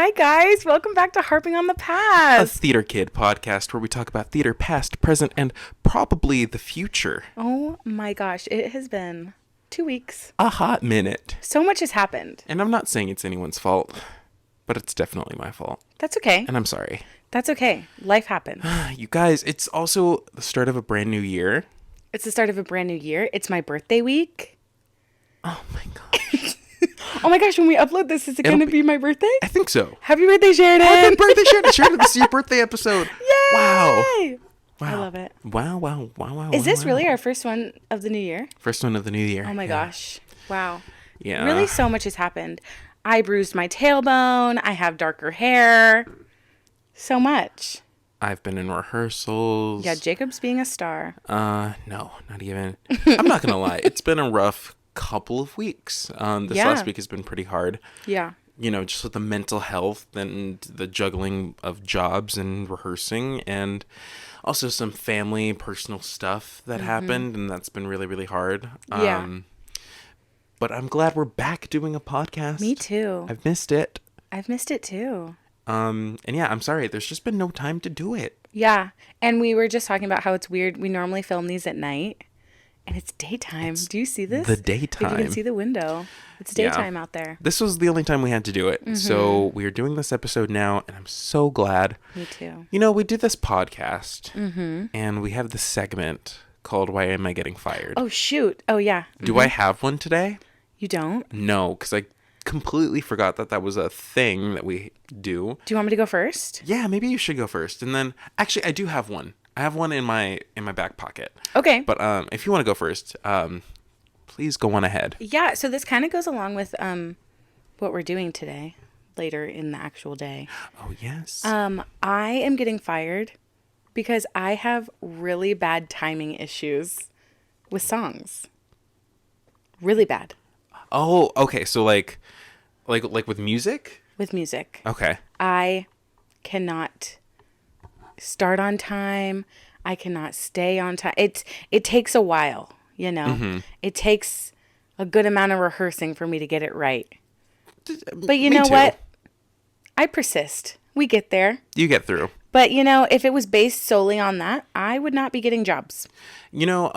Hi guys, welcome back to Harping on the A Past. Theater Kid podcast where we talk about theater past, present, and probably the future. Oh my gosh, it has been 2 weeks. A hot minute. So much has happened. And I'm not saying it's anyone's fault, but it's definitely my fault. That's okay. And I'm sorry. That's okay. Life happens. You guys, it's also the start of a brand new year. It's the start of a brand new year. It's my birthday week. Oh my gosh. Oh my gosh, when we upload this, is it going to be my birthday? I think so. Happy birthday, Sheridan. Happy birthday, Sheridan. Sheridan, this is your birthday episode. Yay! Wow. I love it. Wow. Is this really our first one of the new year? First one of the new year. Oh my gosh. Wow. Yeah. Really, so much has happened. I bruised my tailbone. I have darker hair. So much. I've been in rehearsals. Yeah, Jacob's being a star. No, not even. I'm not going to lie. It's been a rough couple of weeks. This last week has been pretty hard. Yeah. You know, just with the mental health and the juggling of jobs and rehearsing, and also some family, personal stuff that happened, and that's been really, really hard. Yeah. But I'm glad we're back doing a podcast. Me too. I've missed it. I've missed it too. And yeah, I'm sorry. There's just been no time to do it. Yeah. And we were just talking about how it's weird. We normally film these at night, and it's daytime. Do you see this? The daytime. If you can see the window. It's daytime out there. This was the only time we had to do it. So we're doing this episode now, and I'm so glad. Me too. You know, we do this podcast, and we have this segment called Why Am I Getting Fired? Oh, shoot. Oh, yeah. Do I have one today? You don't? No, because I completely forgot that was a thing that we do. Do you want me to go first? Yeah, maybe you should go first. And then, actually, I do have one. I have one in my back pocket. Okay. But if you want to go first, please go on ahead. Yeah, so this kind of goes along with what we're doing today, later in the actual day. Oh, yes. I am getting fired because I have really bad timing issues with songs. Really bad. Oh, okay. So like with music? With music. Okay. I cannot start on time. I cannot stay on time. It takes a while, you know. It takes a good amount of rehearsing for me to get it right. But you know what? I persist. We get there. You get through. But you know, if it was based solely on that, I would not be getting jobs. You know,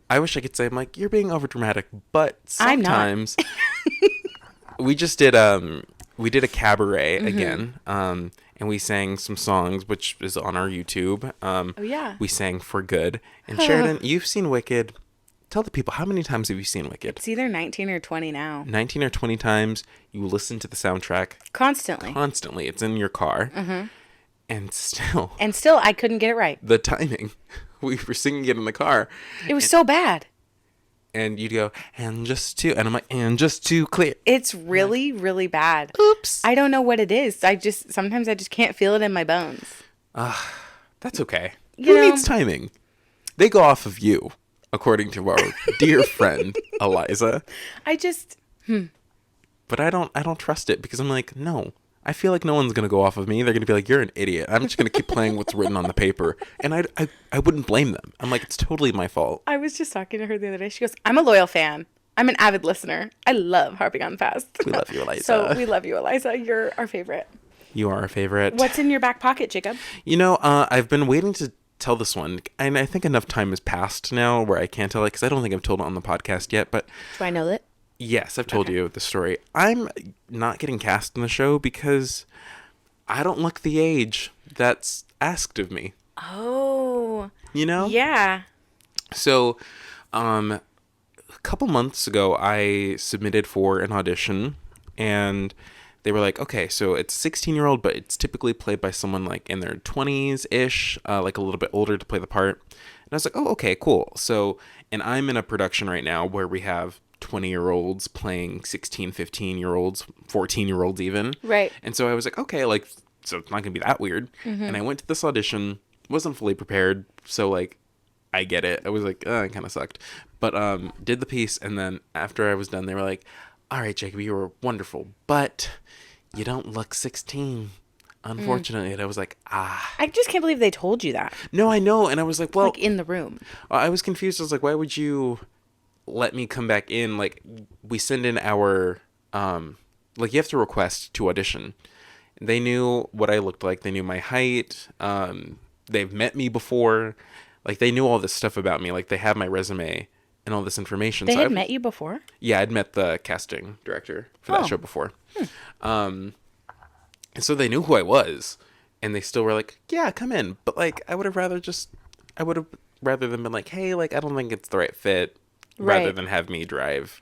I wish I could say I'm like, you're being overdramatic, but sometimes we just did we did a cabaret again, and we sang some songs, which is on our YouTube. Oh yeah. We sang For Good. And Sheridan, you've seen Wicked. Tell the people, how many times have you seen Wicked? It's either 19 or 20 now. 19 or 20 times. You listen to the soundtrack Constantly. It's in your car. And still I couldn't get it right. the timing. We were singing it in the car. It was so bad. And you'd go, and I'm like, and just too clear. It's really, really bad. Oops. I don't know what it is. Sometimes I just can't feel it in my bones. That's okay. You Who know- needs timing? They go off of you, according to our dear friend, Eliza. But I don't trust it because I'm like, no. I feel like no one's going to go off of me. They're going to be like, you're an idiot. I'm just going to keep playing what's written on the paper. And I wouldn't blame them. I'm like, it's totally my fault. I was just talking to her the other day. She goes, I'm a loyal fan. I'm an avid listener. I love Harping on the Past. We love you, Eliza. So we love you, Eliza. You're our favorite. You are our favorite. What's in your back pocket, Jacob? You know, I've been waiting to tell this one. And I think enough time has passed now where I can't tell it because I don't think I've told it on the podcast yet. But Do I know that? yes, I've told you the story. I'm not getting cast in the show because I don't look the age that's asked of me. Oh. You know? Yeah. So, a couple months ago, I submitted for an audition, and they were like, okay, so it's a 16-year-old, but it's typically played by someone like in their 20s-ish, like a little bit older to play the part. And I was like, oh, okay, cool. So, and I'm in a production right now where we have 20-year-olds playing 16, 15-year-olds, 14-year-olds even. Right. And so I was like, okay, like, so it's not going to be that weird. And I went to this audition, wasn't fully prepared, so, like, I get it. I was like, it kind of sucked. But did the piece, and then after I was done, they were like, all right, Jacob, you were wonderful, but you don't look 16, unfortunately. And I was like, I just can't believe they told you that. No, I know. And I was like, well. Like in the room. I was confused. I was like, why would you let me come back in? Like, we send in our like, you have to request to audition. They knew what I looked like. They knew my height. They've met me before. Like, they knew all this stuff about me. Like, they have my resume and all this information. They had met you before? Yeah, I'd met the casting director for that show before. And so they knew who I was. And they still were like, yeah, come in. But, like, I would have rather than been like, hey, like, I don't think it's the right fit. Rather than have me drive,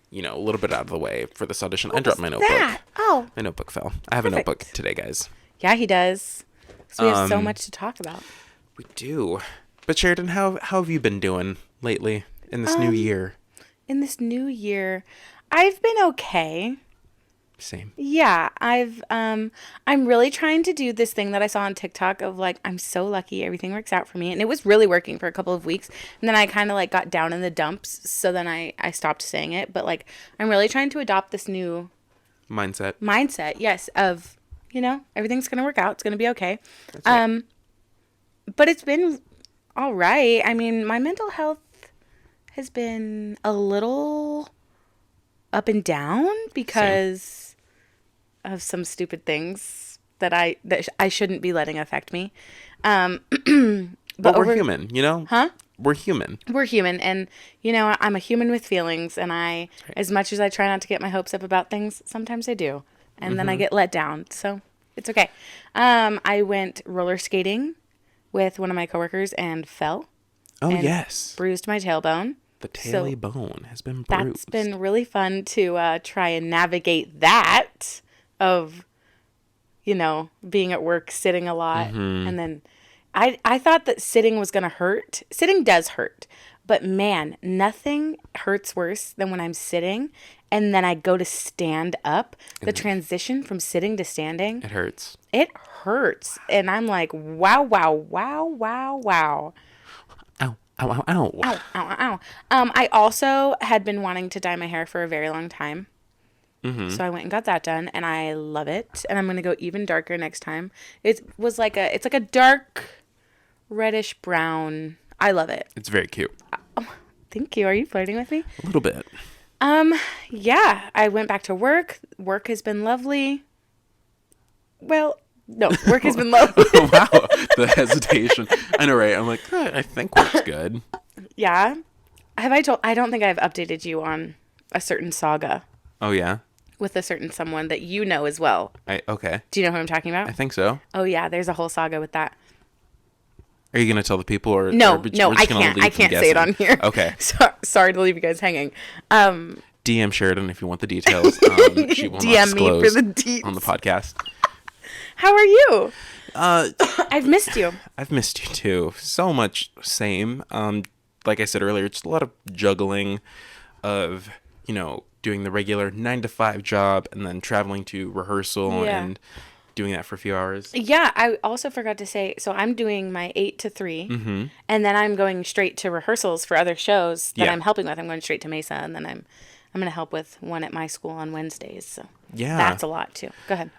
you know, a little bit out of the way for this audition. I dropped my notebook. Oh. My notebook fell. I have a notebook today, guys. Yeah, he does. So we have so much to talk about. We do. But Sheridan, how have you been doing lately in this new year? In this new year, I've been okay. Same. Yeah, I'm really trying to do this thing that I saw on TikTok of like, I'm so lucky, everything works out for me. And it was really working for a couple of weeks. And then I kind of like got down in the dumps. So then I stopped saying it. But like, I'm really trying to adopt this new mindset. Yes. Of, you know, everything's going to work out. It's going to be okay. That's right. But it's been all right. I mean, my mental health has been a little up and down because of some stupid things that I shouldn't be letting affect me. But we're human, you know? Huh? We're human. We're human. And, you know, I'm a human with feelings. And as much as I try not to get my hopes up about things, sometimes I do. And then I get let down. So it's okay. I went roller skating with one of my coworkers and fell. Oh, and yes. Bruised my tailbone. The taily bone has been bruised. That's been really fun to try and navigate that of, you know, being at work, sitting a lot. And then I thought that sitting was going to hurt. Sitting does hurt. But man, nothing hurts worse than when I'm sitting and then I go to stand up. The transition from sitting to standing. It hurts. It hurts. And I'm like, wow, wow, wow, wow, wow. Ow, ow, ow, ow. Ow, ow, ow. I also had been wanting to dye my hair for a very long time. So I went and got that done, and I love it. And I'm going to go even darker next time. It's like a dark reddish brown. I love it. It's very cute. Oh, thank you. Are you flirting with me? A little bit. Yeah. I went back to work. Work has been lovely. Well, no, work has been lovely. Wow, the hesitation. I know, right? I'm like, I think work's good. Yeah. I don't think I've updated you on a certain saga. Oh, yeah? With a certain someone that you know as well. Okay. Do you know who I'm talking about? I think so. Oh, yeah. There's a whole saga with that. Are you going to tell the people? No, I can't. I can't say it on here. Okay. Sorry to leave you guys hanging. DM Sheridan if you want the details. She will DM not disclose me for the deets on the podcast. How are you? I've missed you. I've missed you too. So much same. Like I said earlier, just a lot of juggling of, you know, doing the regular 9 to 5 job and then traveling to rehearsal and doing that for a few hours. Yeah, I also forgot to say, so I'm doing my 8 to 3 and then I'm going straight to rehearsals for other shows that I'm helping with. I'm going straight to Mesa, and then I'm going to help with one at my school on Wednesdays. So that's a lot too. Go ahead.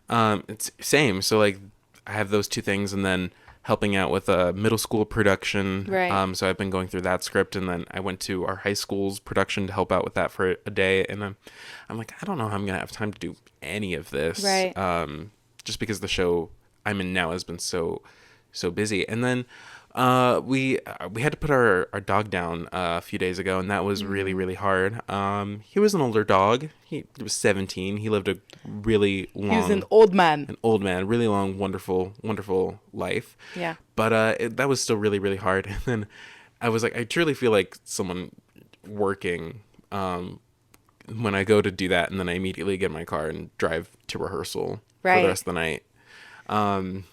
It's same. So like I have those two things, and then helping out with a middle school production. Right. So I've been going through that script, and then I went to our high school's production to help out with that for a day. And I'm like, I don't know how I'm going to have time to do any of this. Right. Just because the show I'm in now has been so busy. And then we had to put our dog down a few days ago, and that was really, really hard. He was an older dog. He was 17. He lived a really long... He was an old man. An old man. Really long, wonderful, wonderful life. Yeah. But that was still really, really hard. And then I was like, I truly feel like someone working when I go to do that, and then I immediately get in my car and drive to rehearsal for the rest of the night. And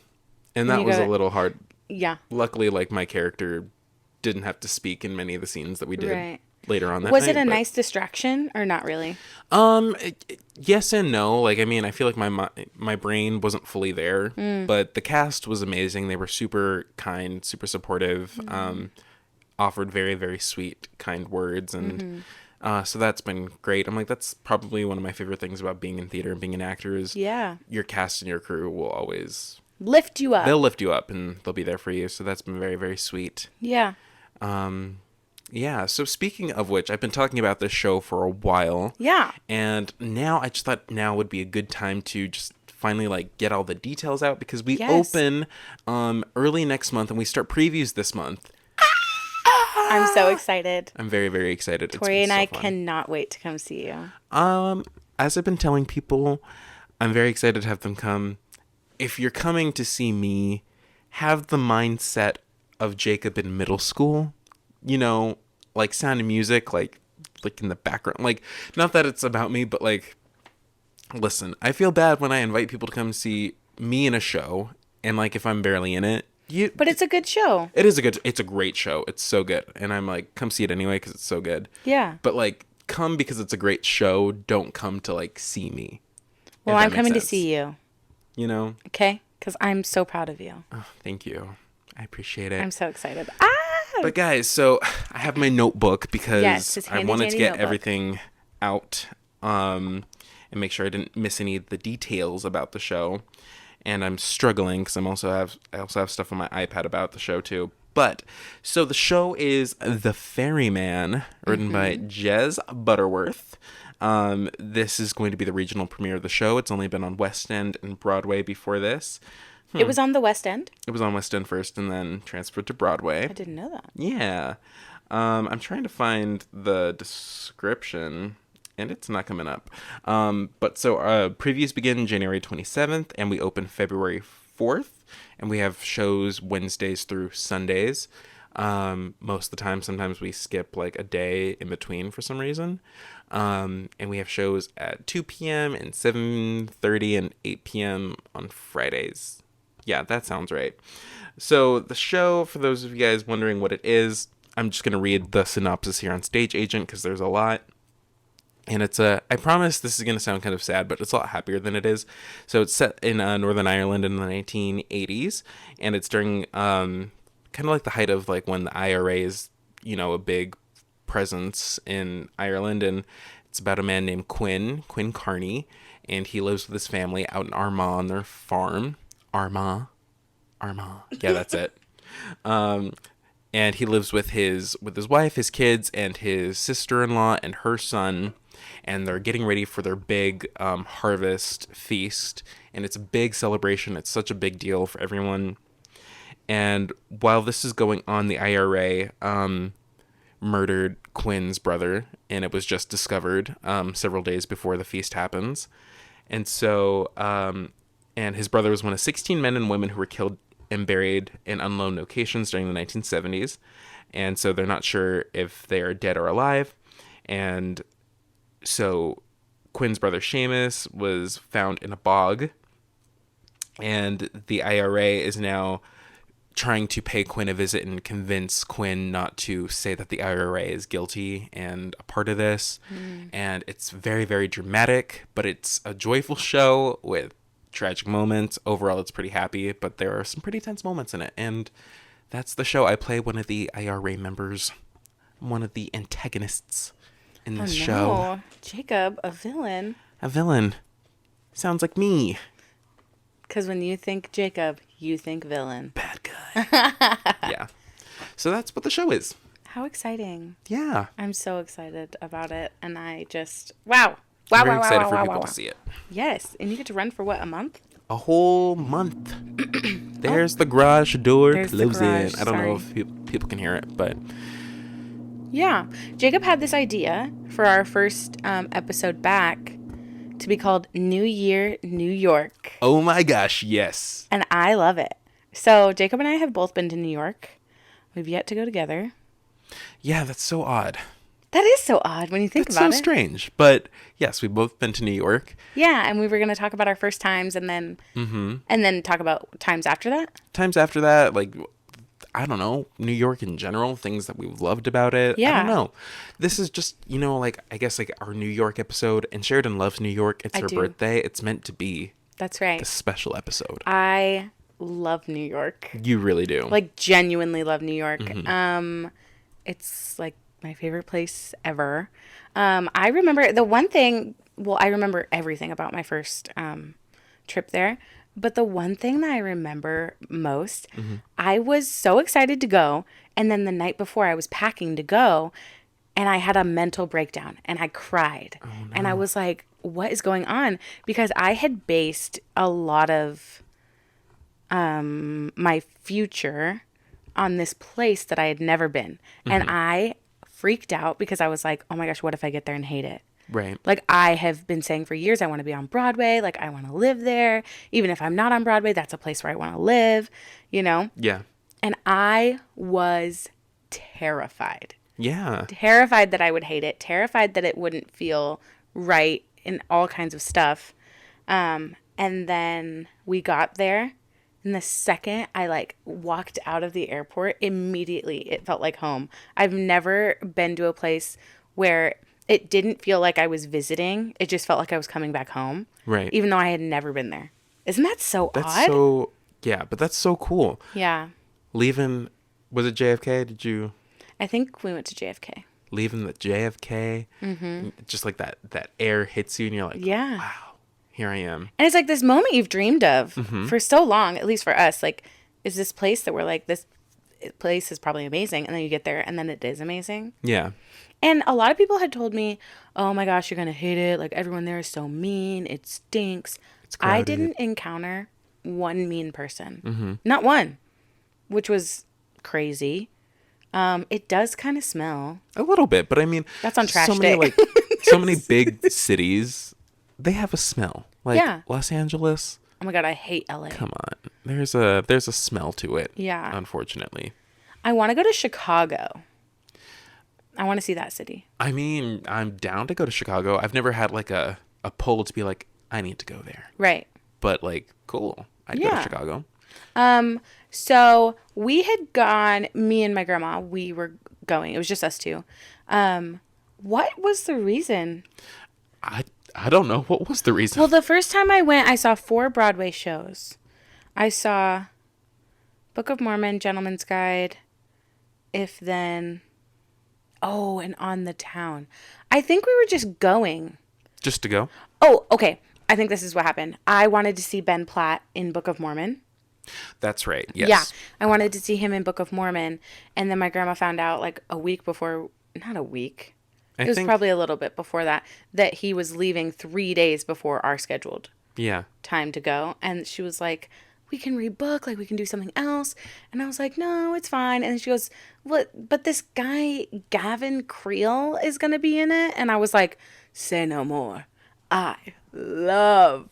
that was a little hard. Yeah. Luckily, like, my character didn't have to speak in many of the scenes that we did later on that night. Was it a nice distraction or not really? Yes and no. Like, I mean, I feel like my brain wasn't fully there, but the cast was amazing. They were super kind, super supportive, offered very, very sweet, kind words, and so that's been great. I'm like, that's probably one of my favorite things about being in theater and being an actor is your cast and your crew will always... lift you up. They'll lift you up, and they'll be there for you. So that's been very, very sweet. Yeah. Yeah. So speaking of which, I've been talking about this show for a while. Yeah. And now I just thought now would be a good time to just finally like get all the details out because we Yes. open early next month and we start previews this month. I'm so excited. I'm very, very excited. It's Tori been and so I fun. cannot wait to come see you. As I've been telling people, I'm very excited to have them come. If you're coming to see me, have the mindset of Jacob in middle school. You know, like Sound of Music, like in the background. Like, not that it's about me, but like, listen, I feel bad when I invite people to come see me in a show, and like if I'm barely in it, But it's a good show. it's a great show. It's so good, and I'm like, come see it anyway because it's so good. Yeah. But like, come because it's a great show. Don't come to like see me. Well, if that I'm makes coming to sense. see you. You know. Okay? Because I'm so proud of you. Oh, thank you. I appreciate it. I'm so excited. Ah! But guys, so I have my notebook because Yes, his I handy wanted to dandy get notebook. everything out and make sure I didn't miss any of the details about the show. And I'm struggling because I also have stuff on my iPad about the show too. But so the show is The Ferryman, written by Jez Butterworth. This is going to be the regional premiere of the show. It's only been on West End and Broadway before this. It was on the West End? It was on West End first and then transferred to Broadway. I didn't know that. Yeah. I'm trying to find the description, and it's not coming up. But so previews begin January 27th, and we open February 4th, and we have shows Wednesdays through Sundays. Most of the time, sometimes we skip like a day in between for some reason. And we have shows at 2 p.m. and 7:30 and 8 p.m. on Fridays. Yeah, that sounds right. So the show, for those of you guys wondering what it is, I'm just going to read the synopsis here on Stage Agent because there's a lot. And I promise this is going to sound kind of sad, but it's a lot happier than it is. So it's set in Northern Ireland in the 1980s. And it's during kind of like the height of like when the IRA is, a big presence in Ireland. And it's about a man named Quinn Carney. And he lives with his family out in Armagh on their farm. Armagh. Yeah, that's it. And he lives with his wife, his kids, and his sister-in-law and her son. And they're getting ready for their big harvest feast. And it's a big celebration. It's such a big deal for everyone. And while this is going on, the IRA murdered Quinn's brother. And it was just discovered several days before the feast happens. And so, and his brother was one of 16 men and women who were killed and buried in unknown locations during the 1970s. And so they're not sure if they are dead or alive. And so Quinn's brother Seamus was found in a bog. And the IRA is now trying to pay Quinn a visit and convince Quinn not to say that the IRA is guilty and a part of this. And it's very, very dramatic, but it's a joyful show with tragic moments. Overall, it's pretty happy, but there are some pretty tense moments in it. And that's the show. I play one of the IRA members, one of the antagonists in this show. Jacob, a villain. A villain. Sounds like me. Because when you think Jacob, you think villain. Bad guy. Yeah. So that's what the show is. How exciting. Yeah. I'm so excited about it. And I just, wow. I'm very excited for people to see it. Yes. And you get to run for what, a month? A whole month. There's the garage door There's the closing. garage, I don't know sorry. if people can hear it, but Yeah. Jacob had this idea for our first episode back to be called New Year, New York. oh my gosh, yes. And I love it. So Jacob and I have both been to New York. We've yet to go together. Yeah, that's so odd. That is so odd when you think That's about so it. strange. But yes, we've both been to New York. Yeah, and we were going to talk about our first times and then talk about times after that. Times after that, like, I don't know, New York in general, things that we've loved about it. Yeah. I don't know. This is just, like, I guess, like, our New York episode. And Sheridan loves New York. It's I her do. birthday. It's meant to be That's right. the special episode. I love New York. You really do. Like, genuinely love New York. It's like my favorite place ever. I remember the one thing, well, I remember everything about my first trip there. But the one thing that I remember most, I was so excited to go. And then the night before I was packing to go and I had a mental breakdown and I cried. Oh, no. And I was like, what is going on? Because I had based a lot of my future on this place that I had never been. And I freaked out because I was like, oh my gosh, what if I get there and hate it? Right. Like, I have been saying for years, I want to be on Broadway. Like, I want to live there. Even if I'm not on Broadway, that's a place where I want to live, you know? Yeah. And I was terrified. Yeah. Terrified that I would hate it. Terrified that it wouldn't feel right in all kinds of stuff. And then we got there. And the second I, like, walked out of the airport, immediately it felt like home. I've never been to a place where it didn't feel like I was visiting. It just felt like I was coming back home. Right. Even though I had never been there. Isn't that so That's odd? so, yeah, but that's so cool. Yeah. Leaving, was it JFK? Did you? I think we went to JFK. Leaving the JFK, just like that air hits you and you're like, Yeah. wow, here I am. And it's like this moment you've dreamed of for so long, at least for us. Like, is this place that we're like, this place is probably amazing. And then you get there and then it is amazing. Yeah. And a lot of people had told me, oh my gosh, you're going to hate it. Like, everyone there is so mean. It stinks. It's crowded. I didn't encounter one mean person. Not one, which was crazy. It does kind of smell. A little bit, but I mean, that's on trash so day. Many, like, so many big cities, they have a smell. Like, yeah. Los Angeles. Oh my God, I hate LA. Come on. There's a smell to it. Yeah. Unfortunately. I want to go to Chicago. I want to see that city. I mean, I'm down to go to Chicago. I've never had like a pull to be like, I need to go there. Right. But like, cool. I'd go to Chicago. So we had gone, me and my grandma, we were going. It was just us two. What was the reason? I don't know. What was the reason? Well, the first time I went, I saw 4 Broadway shows. I saw Book of Mormon, Gentleman's Guide, If Then... Oh, and On the Town. I think we were just going. Just to go? Oh, okay. I think this is what happened. I wanted to see Ben Platt in Book of Mormon. That's right. Yes. Yeah. I wanted to see him in Book of Mormon. And then my grandma found out like a week before, not a week. It was probably a little bit before that he was leaving 3 days before our scheduled time to go. And she was like, we can rebook, like we can do something else. And I was like, no, it's fine. And she goes, what? But this guy, Gavin Creel, is going to be in it. And I was like, say no more. I love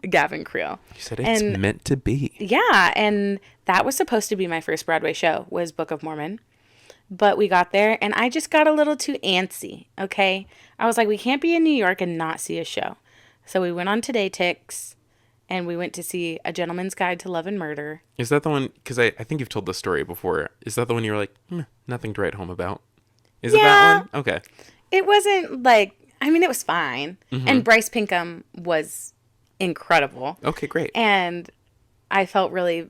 Gavin Creel. You said it's meant to be. Yeah. And that was supposed to be my first Broadway show, was Book of Mormon. But we got there and I just got a little too antsy. Okay. I was like, we can't be in New York and not see a show. So we went on Today Tix. And we went to see A Gentleman's Guide to Love and Murder. Is that the one? Because I think you've told the story before. Is that the one you were like, nothing to write home about? Is it that one? Okay. It wasn't like, I mean, it was fine. And Bryce Pinkham was incredible. Okay, great. And I felt really,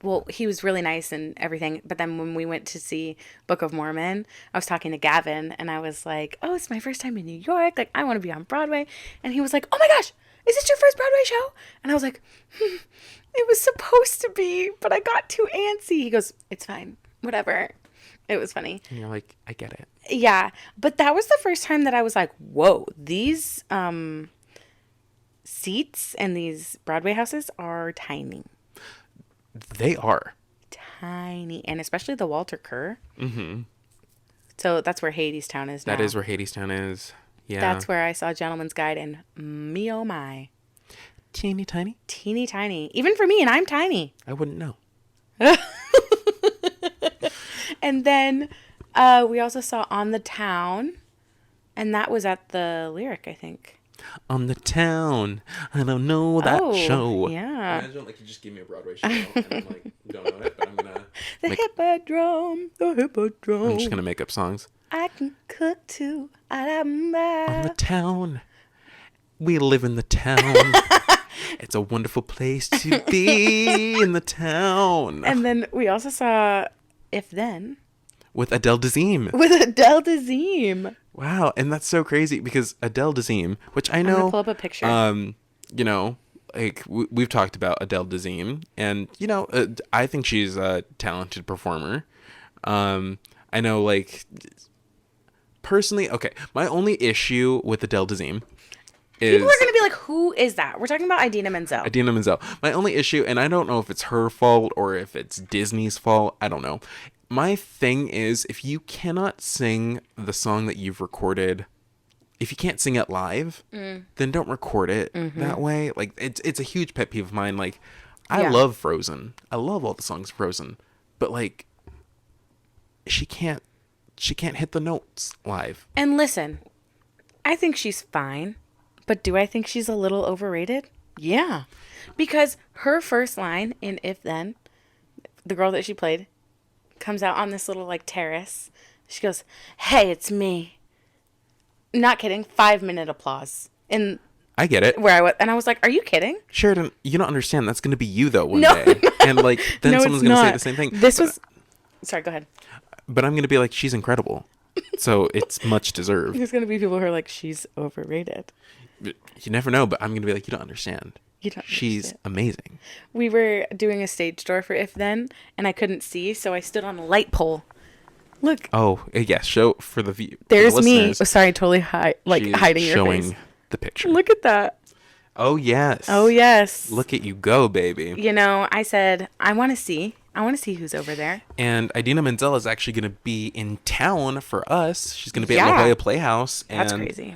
well, he was really nice and everything. But then when we went to see Book of Mormon, I was talking to Gavin and I was like, oh, it's my first time in New York. Like, I want to be on Broadway. And he was like, oh my gosh. Is this your first Broadway show? And I was like, it was supposed to be, but I got too antsy. He goes, it's fine. Whatever. It was funny. And you're like, I get it. Yeah. But that was the first time that I was like, whoa, these seats and these Broadway houses are tiny. They are. Tiny. And especially the Walter Kerr. Mm-hmm. So that's where Hadestown is now. That is where Hadestown is. Yeah. That's where I saw Gentleman's Guide and me oh my. Teeny tiny? Teeny tiny. Even for me, and I'm tiny. I wouldn't know. And then we also saw On the Town, and that was at the Lyric, I think. On the Town. I don't know that show. Yeah. Imagine like you just gave me a Broadway show, and I'm like, don't know it, but I'm gonna... The Hippodrome. I'm just gonna make up songs. I can cook too. On the town. We live in the town. It's a wonderful place to be in the town. And then we also saw If Then. With Adele Dazeem. Wow. And that's so crazy because Adele Dazeem, which I know... I'm going to pull up a picture. You know, like we've talked about Adele Dazeem, and I think she's a talented performer. I know, like, personally, okay, my only issue with Adele Dazeem is people are gonna be like, who is that? We're talking about Idina Menzel. Idina Menzel. My only issue, and I don't know if it's her fault or if it's Disney's fault, I don't know. My thing is, if you cannot sing the song that you've recorded, if you can't sing it live, then don't record it that way. Like, it's a huge pet peeve of mine. Like, I love Frozen. I love all the songs Frozen, but like, she can't hit the notes live. And listen, I think she's fine, but do I think she's a little overrated? Yeah, because her first line in If Then, the girl that she played, comes out on this little like terrace. She goes, "Hey, it's me." Not kidding. 5-minute applause. And I get it. where I was, and I was like, "Are you kidding?" Sheridan, you don't understand. That's going to be you though one day, and like then No, someone's it's going to say not. the same thing. This was. Sorry, go ahead. But I'm going to be like, she's incredible, so it's much deserved. There's gonna be people who are like, "She's overrated." You never know, but I'm going to be like, you don't understand. You don't. She's understand. amazing. We were doing a stage door for If Then, and I couldn't see, so I stood on a light pole. Look. Oh, yes. Show for the view. There's the me. listeners, Oh, sorry, totally she's hiding your showing face. the picture. Look at that. Oh yes. Oh yes. Look at you go, baby. I said, I want to see who's over there. And Idina Menzel is actually going to be in town for us. She's going to be at Yeah. La Jolla Playhouse. And That's crazy.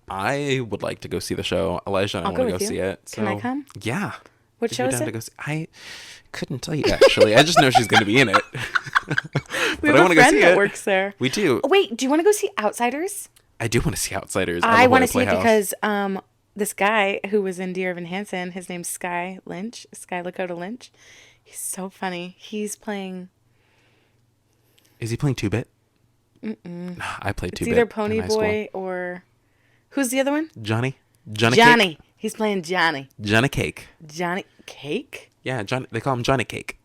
I would like to go see the show. Elijah and I I'll want go to with go you. see it. So, Can I come? Yeah. What If show you're is down it? to go see, I couldn't tell you actually. I just know she's going to be in it. We But I have wanna a go friend see that it. works there. We do. Oh, wait, do you want to go see Outsiders? I do want to see Outsiders. At I La want Jolla to see it Playhouse. because this guy who was in Dear Evan Hansen, his name's Sky Lakota Lynch. He's so funny. He's playing. Is he playing 2-bit? I played 2-bit. It's either in Pony high school. Boy or who's the other one? Johnny. Johnny. He's playing Johnny. Johnny Cake. Johnny Cake? Yeah, John. They call him Johnny Cake.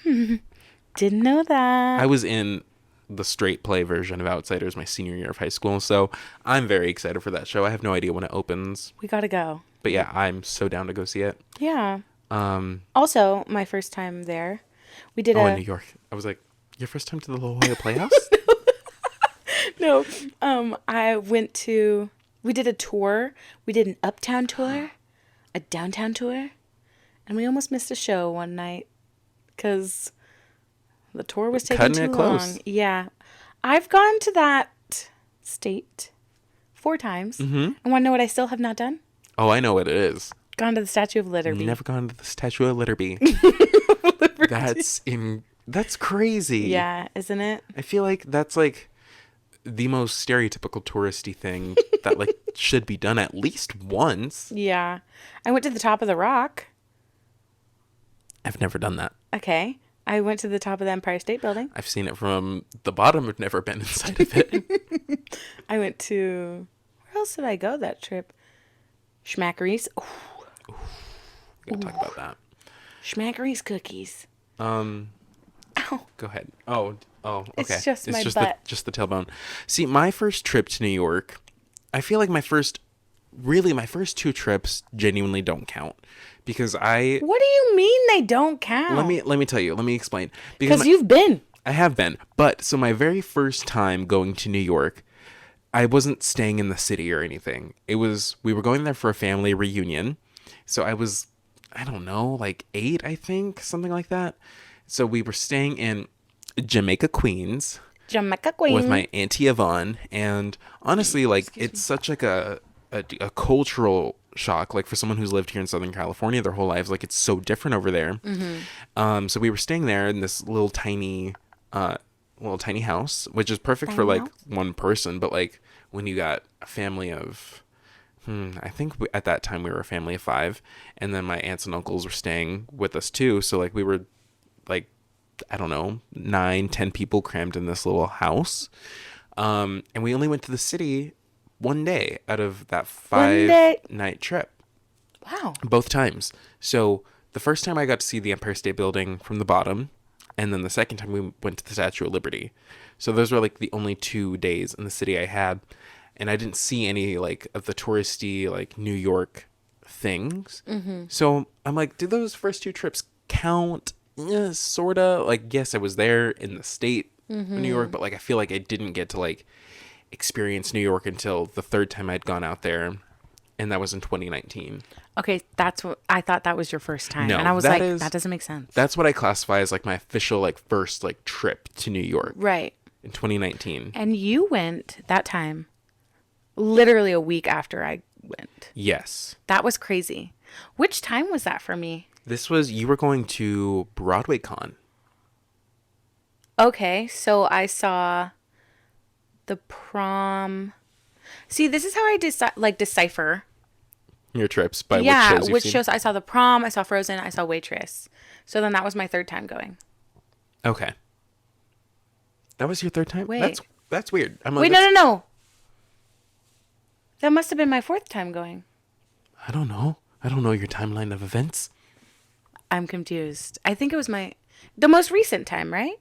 Didn't know that. I was in the straight play version of Outsiders my senior year of high school, so I'm very excited for that show. I have no idea when it opens, We gotta go. but yeah, I'm so down to go see it. Yeah. Also, my first time there, we did in New York. I was like, your first time to the La Jolla Playhouse? No, we did a tour. We did an uptown tour, a downtown tour, and we almost missed a show one night because the tour was taking Cutting too it close. long. Yeah. I've gone to that state 4 times. Mm-hmm. And want to know what I still have not done? Oh, I know what it is. Gone to the Statue of Liberty. Never gone to the Statue of Liberty. That's crazy. Yeah, isn't it? I feel like that's like the most stereotypical touristy thing that like should be done at least once. Yeah. I went to the top of the rock. I've never done that. Okay. I went to the top of the Empire State Building. I've seen it from the bottom. I've never been inside of it. I went to... Where else did I go that trip? Schmackery's. Ooh. We gotta talk about that. Schmackery's cookies. Ow. Go ahead. Oh, okay. It's just my just butt. just the tailbone. See, my first trip to New York, I feel like my first 2 trips genuinely don't count because I. What do you mean they don't count? Let me tell you. Let me explain. Because you've been. I have been, but so my very first time going to New York, I wasn't staying in the city or anything. We were going there for a family reunion, so I was, I don't know, like 8, I think, something like that. So we were staying in Jamaica, Queens. With my Auntie Yvonne. And honestly, like, it's such like a cultural shock. Like, for someone who's lived here in Southern California their whole lives, like, it's so different over there. Mm-hmm. So we were staying there in this little tiny house, which is perfect for, like, one person. But, like, when you got a family of... I think at that time we were a family of 5. And then my aunts and uncles were staying with us, too. So, like, we were... like, I don't know, 9, 10 people crammed in this little house. And we only went to the city one day out of that 5-night trip. Wow. Both times. So the first time I got to see the Empire State Building from the bottom, and then the second time we went to the Statue of Liberty. So those were like the only 2 days in the city I had. And I didn't see any like of the touristy like New York things. So I'm like, do those first 2 trips count? Yeah, sorta. Like, yes, I was there in the state of New York, but like I feel like I didn't get to like experience New York until the 3rd time I'd gone out there, and that was in 2019. Okay, that's what I thought that was your first time. No, and I was that like, is- that doesn't make sense. That's what I classify as like my official like first like trip to New York Right. in 2019. And you went that time literally a week after I went. Yes. That was crazy. Which time was that for me? You were going to Broadway Con. Okay, so I saw the prom. See, this is how I decipher. Your trips by Yeah, which shows you've which seen. shows I saw the prom, I saw Frozen, I saw Waitress. So then that was my 3rd time going. Okay. That was your 3rd time? Wait. That's weird. I'm like, Wait, no. That must have been my 4th time going. I don't know. I don't know your timeline of events. I'm confused. I think it was the most recent time, right?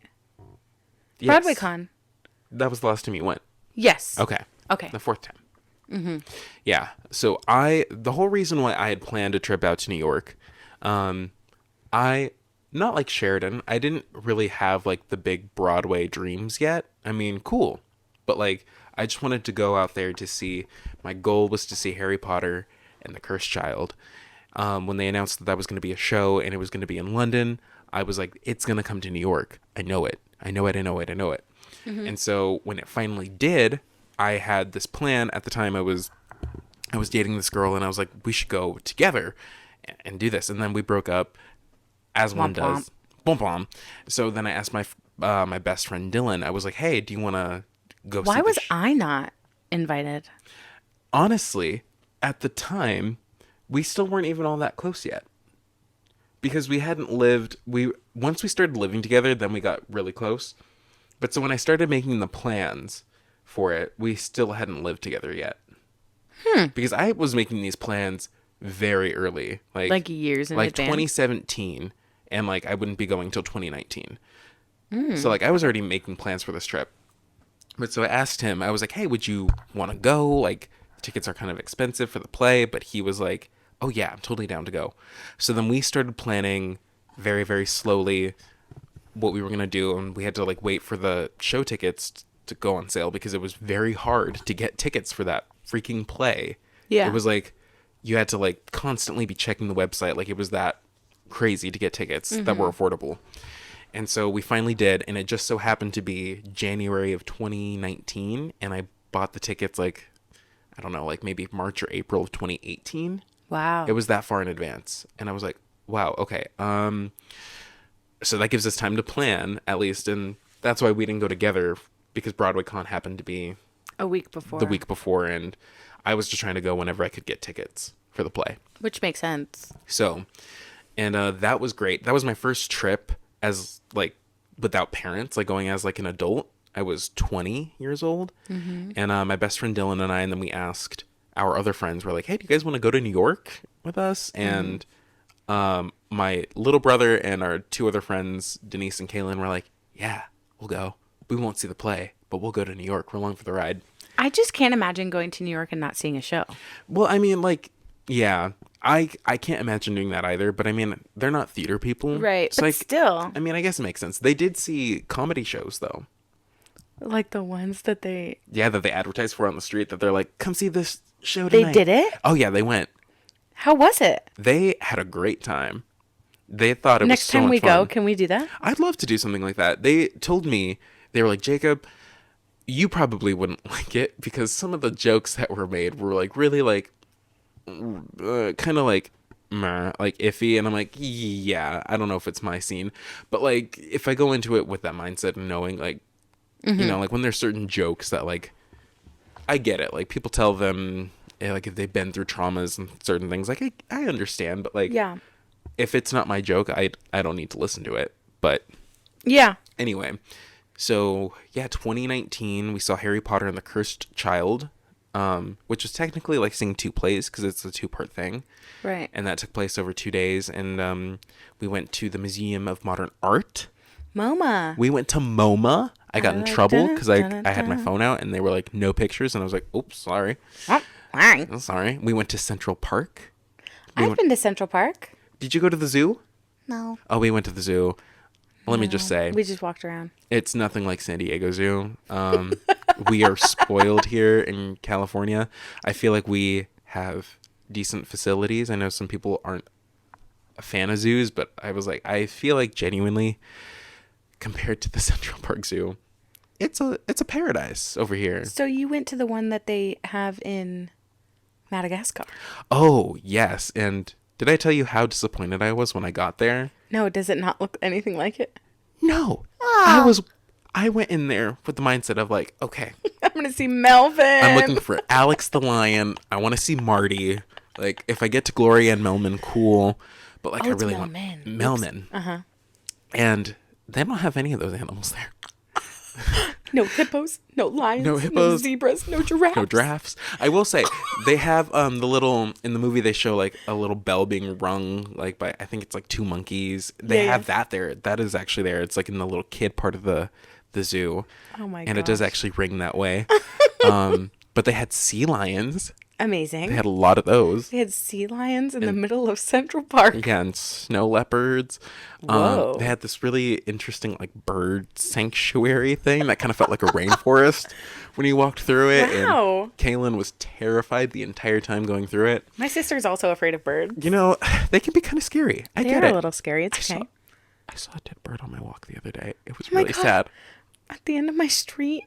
Yes. Broadway Con. That was the last time you went. Yes. Okay. Okay. The 4th time. Yeah. So the whole reason why I had planned a trip out to New York, I, not like Sheridan, I didn't really have like the big Broadway dreams yet. I mean, cool. But like, I just wanted to go out there to see, my goal was to see Harry Potter and the Cursed Child. When they announced that was going to be a show and it was going to be in London, I was like, it's going to come to New York. I know it. And so when it finally did, I had this plan. At the time I was dating this girl, and I was like, we should go together and do this. And then we broke up, as one does. Bom bom. So then I asked my best friend Dylan. I was like, hey, do you want to go see Why was this I not invited? Honestly, at the time, we still weren't even all that close yet. Because we hadn't once we started living together, then we got really close. But so when I started making the plans for it, we still hadn't lived together yet. Because I was making these plans very early. Like years in advance? 2017. And like I wouldn't be going till 2019. So like I was already making plans for this trip. But so I asked him, I was like, hey, would you want to go? Like, tickets are kind of expensive for the play. But he was like, oh yeah, I'm totally down to go. So then we started planning very, very slowly what we were going to do. And we had to like wait for the show tickets to go on sale because it was very hard to get tickets for that freaking play. Yeah. It was like, you had to like constantly be checking the website. Like it was that crazy to get tickets that were affordable. And so we finally did. And it just so happened to be January of 2019. And I bought the tickets like, I don't know, like maybe March or April of 2018. Wow. It was that far in advance. And I was like, wow, okay. So that gives us time to plan, at least. And that's why we didn't go together, because Broadway Con happened to be a week before. the week before. And I was just trying to go whenever I could get tickets for the play. Which makes sense. So, and that was great. That was my first trip as like without parents, like going as like an adult. I was 20 years old. And my best friend Dylan and I, and then we asked our other friends, we're like, hey, do you guys want to go to New York with us? And my little brother and our 2 other friends, Denise and Kaylin, were like, yeah, we'll go. We won't see the play, but we'll go to New York. We're along for the ride. I just can't imagine going to New York and not seeing a show. Well, I mean, like, yeah, I can't imagine doing that either. But I mean, they're not theater people. Right. So But like, still. I mean, I guess it makes sense. They did see comedy shows, though. Like the ones that they... Yeah, that they advertise for on the street, that they're like, come see this show They tonight. did it? Oh, yeah, they went. How was it? They had a great time. They thought it was Next so time much we fun. go, can we do that? I'd love to do something like that. They told me, they were like, Jacob, you probably wouldn't like it because some of the jokes that were made were like really like kind of like meh, like iffy. And I'm like, yeah, I don't know if it's my scene. But like if I go into it with that mindset and knowing like, you know, like when there's certain jokes that like, I get it. Like people tell them like if they've been through traumas and certain things, like I understand. But like, Yeah. if it's not my joke, I don't need to listen to it. But Yeah. anyway, so yeah, 2019, we saw Harry Potter and the Cursed Child, which was technically like seeing 2 plays because it's a 2-part thing. Right. And that took place over 2 days. And we went to the Museum of Modern Art. MoMA. We went to MoMA. I got in trouble because I had my dun. phone out and they were like, no pictures. And I was like, oops, sorry. Oh, wang. I'm sorry. We went to Central Park. I've been to Central Park. Did you go to the zoo? No. Oh, we went to the zoo. Let me just say, We just walked around. it's nothing like San Diego Zoo. We are spoiled here in California. I feel like we have decent facilities. I know some people aren't a fan of zoos, but I was like, I feel like genuinely, compared to the Central Park Zoo, it's a paradise over here. So you went to the one that they have in Madagascar? Oh, yes. And did I tell you how disappointed I was when I got there? No, does it not look anything like it? No. I went in there with the mindset of like, okay, I'm going to see Melvin. I'm looking for Alex the lion. I want to see Marty. Like, if I get to Gloria and Melman, cool. But like, I really want Melman. Uh-huh. And they don't have any of those animals there. No hippos, no lions, No hippos, no zebras, no giraffes. No giraffes. I will say, they have the little, in the movie they show like a little bell being rung, like by, I think it's like 2 monkeys. They have that there. That is actually there. It's like in the little kid part of the zoo. Oh my god. And it does actually ring that way. But they had sea lions. Amazing. They had a lot of those. They had sea lions in the middle of Central Park. Yeah, and snow leopards. Whoa. They had this really interesting like bird sanctuary thing that kind of felt like a rainforest when you walked through it. Wow. And Kaylin was terrified the entire time going through it. My sister's also afraid of birds. You know, they can be kind of scary. I get They're it. a little scary. It's okay. I saw a dead bird on my walk the other day. It was Oh my really God. sad. At the end of my street,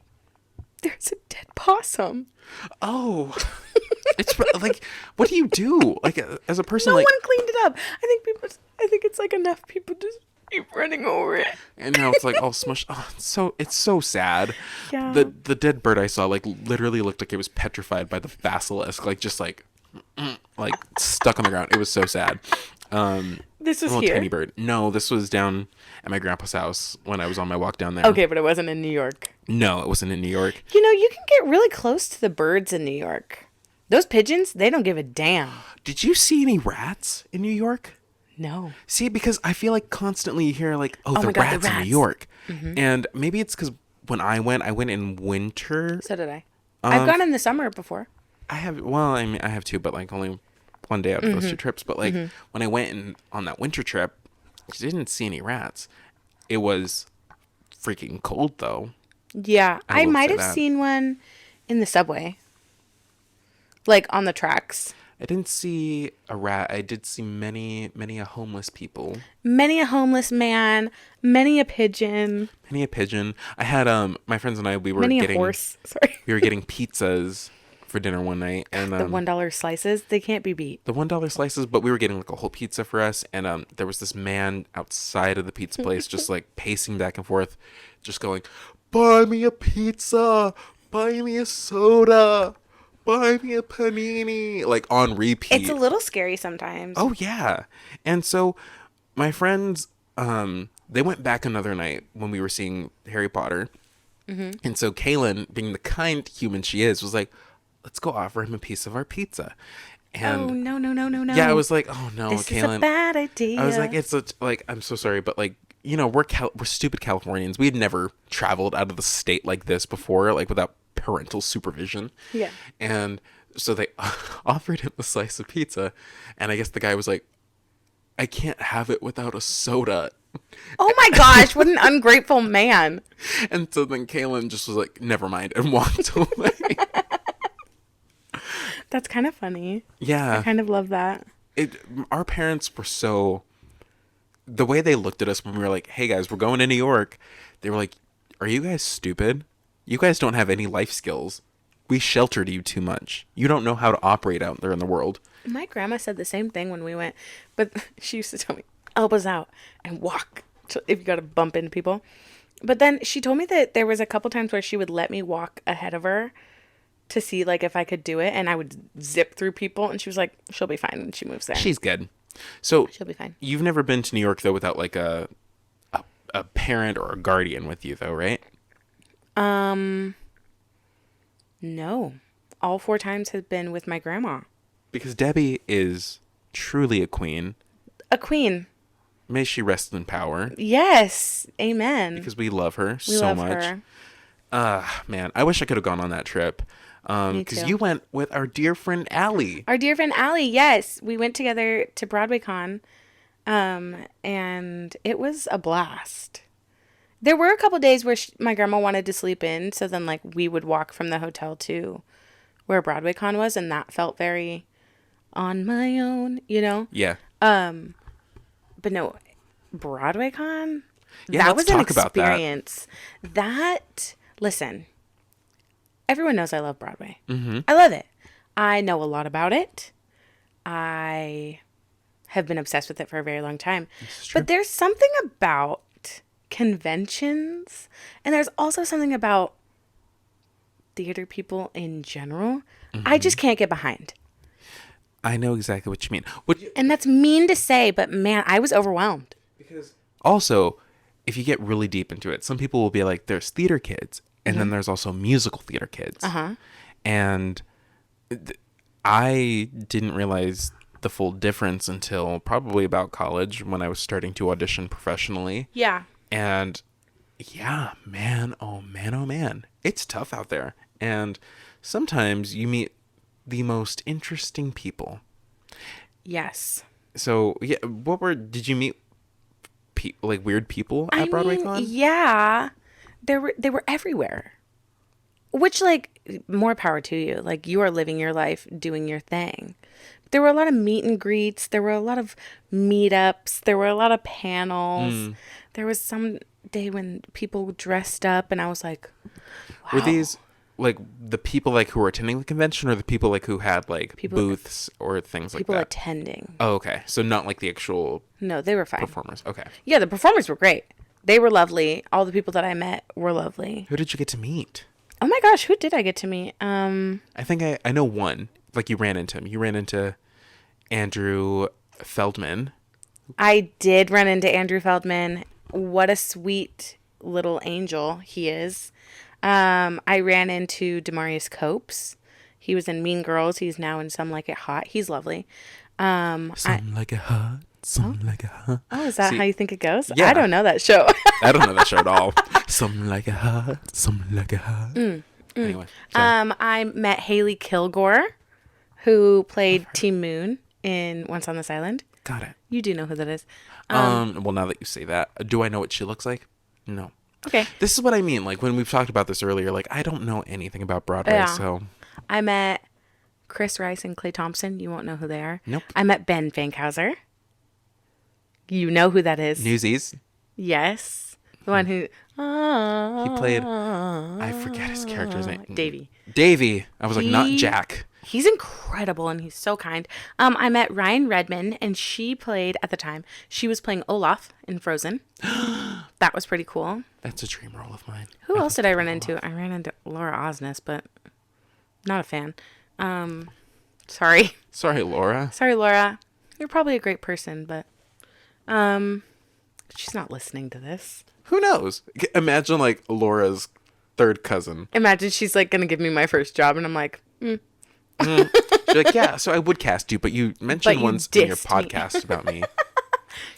there's a dead possum. Oh. It's like, what do you do? Like, as a person, No like, one cleaned it up. I think it's like enough people just keep running over it. and now it's like all smushed. Oh, it's so sad. Yeah. The dead bird I saw like literally looked like it was petrified by the basilisk, like just like stuck on the ground. It was so sad. This was Little here. tiny bird. No, this was down at my grandpa's house when I was on my walk down there. Okay, but it wasn't in New York. No, it wasn't in New York. You know, you can get really close to the birds in New York. Those pigeons, they don't give a damn. Did you see any rats in New York? No. See, because I feel like constantly you hear like, oh, Oh the my God, rats the in New rats. York. And maybe it's because when I went in winter. So did I. I've gone in the summer before. I have too, but like only one day out of those 2 trips. But like when I went on that winter trip, I didn't see any rats. It was freaking cold though. Yeah, I will might say have that. seen one in the subway. Like on the tracks. I didn't see a rat. I did see many a homeless people. Many a homeless man, many a pigeon, Many a pigeon. I had my friends and I we were many getting a horse. Sorry. we were getting pizzas for dinner one night, and The $1 slices, they can't be beat. the $1 slices, but we were getting like a whole pizza for us, and there was this man outside of the pizza place just like pacing back and forth, just going, "Buy me a pizza, buy me a soda, buy me a panini," like on repeat. It's a little scary sometimes. Oh yeah. And so my friends, they went back another night when we were seeing Harry Potter. And so Kaylin, being the kind human she is, was like, let's go offer him a piece of our pizza. And Oh, no. yeah, I was like, oh no, This Kaylin. is a bad idea. I was like, I'm so sorry, but like, you know, we're stupid Californians. We'd never traveled out of the state like this before, like without parental supervision. Yeah. And so they offered him a slice of pizza, and I guess the guy was like, I can't have it without a soda. Oh my gosh, what an ungrateful man. And so then Kaylin just was like, never mind, and walked away. That's kind of funny. Yeah. I kind of love that. Our parents were so, the way they looked at us when we were like, hey guys, we're going to New York, they were like, are you guys stupid? You guys don't have any life skills. We sheltered you too much. You don't know how to operate out there in the world. My grandma said the same thing when we went, but she used to tell me, elbows out and walk if you got to bump into people. But then she told me that there was a couple times where she would let me walk ahead of her to see like if I could do it, and I would zip through people, and she was like, she'll be fine when she moves there. She's good. So She'll be fine. You've never been to New York though without like a parent or a guardian with you though, right? No. All 4 times have been with my grandma. Because Debbie is truly a queen. A queen. May she rest in power. Yes. Amen. Because we love her we so love much. her. Man, I wish I could have gone on that trip. Me Because too. you went with our dear friend Allie. Our dear friend Allie, yes. We went together to BroadwayCon, and it was a blast. There were a couple days where my grandma wanted to sleep in, so then like we would walk from the hotel to where BroadwayCon was, and that felt very on my own, you know? Yeah. But no, BroadwayCon, Yeah, that let's was an talk about that. experience. Listen, everyone knows I love Broadway. Mm-hmm. I love it. I know a lot about it. I have been obsessed with it for a very long time. But there's something about conventions, and there's also something about theater people in general. I just can't get behind. I know exactly what you mean. And that's mean to say, but man, I was overwhelmed. Because also, if you get really deep into it, some people will be like, there's theater kids, and then there's also musical theater kids. And I didn't realize the full difference until probably about college when I was starting to audition professionally. Yeah. And yeah, man, oh man, it's tough out there. And sometimes you meet the most interesting people. Yes. So, yeah, did you meet like weird people at BroadwayCon? Yeah. They were everywhere. Which, like, more power to you. Like, you are living your life, doing your thing. There were a lot of meet and greets. There were a lot of meetups. There were a lot of panels. There was some day when people dressed up, and I was like, wow. Were these like the people like who were attending the convention, or the people like who had like booths or things like that? People attending. Oh, okay. So not like the actual No, they were fine. performers. Okay. Yeah, the performers were great. They were lovely. All the people that I met were lovely. Who did you get to meet? Oh my gosh, who did I get to meet? I think I know one. Like, you ran into him. You ran into Andrew Feldman. I did run into Andrew Feldman. What a sweet little angel he is. I ran into Demarius Copes. He was in Mean Girls. He's now in Some Like It Hot. He's lovely. Some like it hot. Some like it hot. Oh, is that how you think it goes? Yeah. I don't know that show. I don't know that show at all. Some like it hot. Some like it hot. Anyway. So. I met Haley Kilgore, who played Team Moon in Once on This Island. Got it. You do know who that is. Well, now that you say that, do I know what she looks like? No. Okay. This is what I mean. Like, when we've talked about this earlier, like, I don't know anything about Broadway, Yeah. so. I met Chris Rice and Clay Thompson. You won't know who they are. Nope. I met Ben Fankhauser. You know who that is. Newsies. Yes. The one who... He played, I forget his character's name. Davey. I was like, not Jack. He's incredible, and he's so kind. I met Ryan Redman, and she played, at the time, she was playing Olaf in Frozen. That was pretty cool. That's a dream role of mine. Who else did I run into? I ran into Laura Osnes, but not a fan. Sorry. Sorry, Laura. Sorry, Laura. You're probably a great person, but she's not listening to this. Who knows? Imagine, like, Laura's third cousin. Imagine she's, like, going to give me my first job, and I'm like, She's like, yeah, so I would cast you, but you mentioned once in your podcast about me.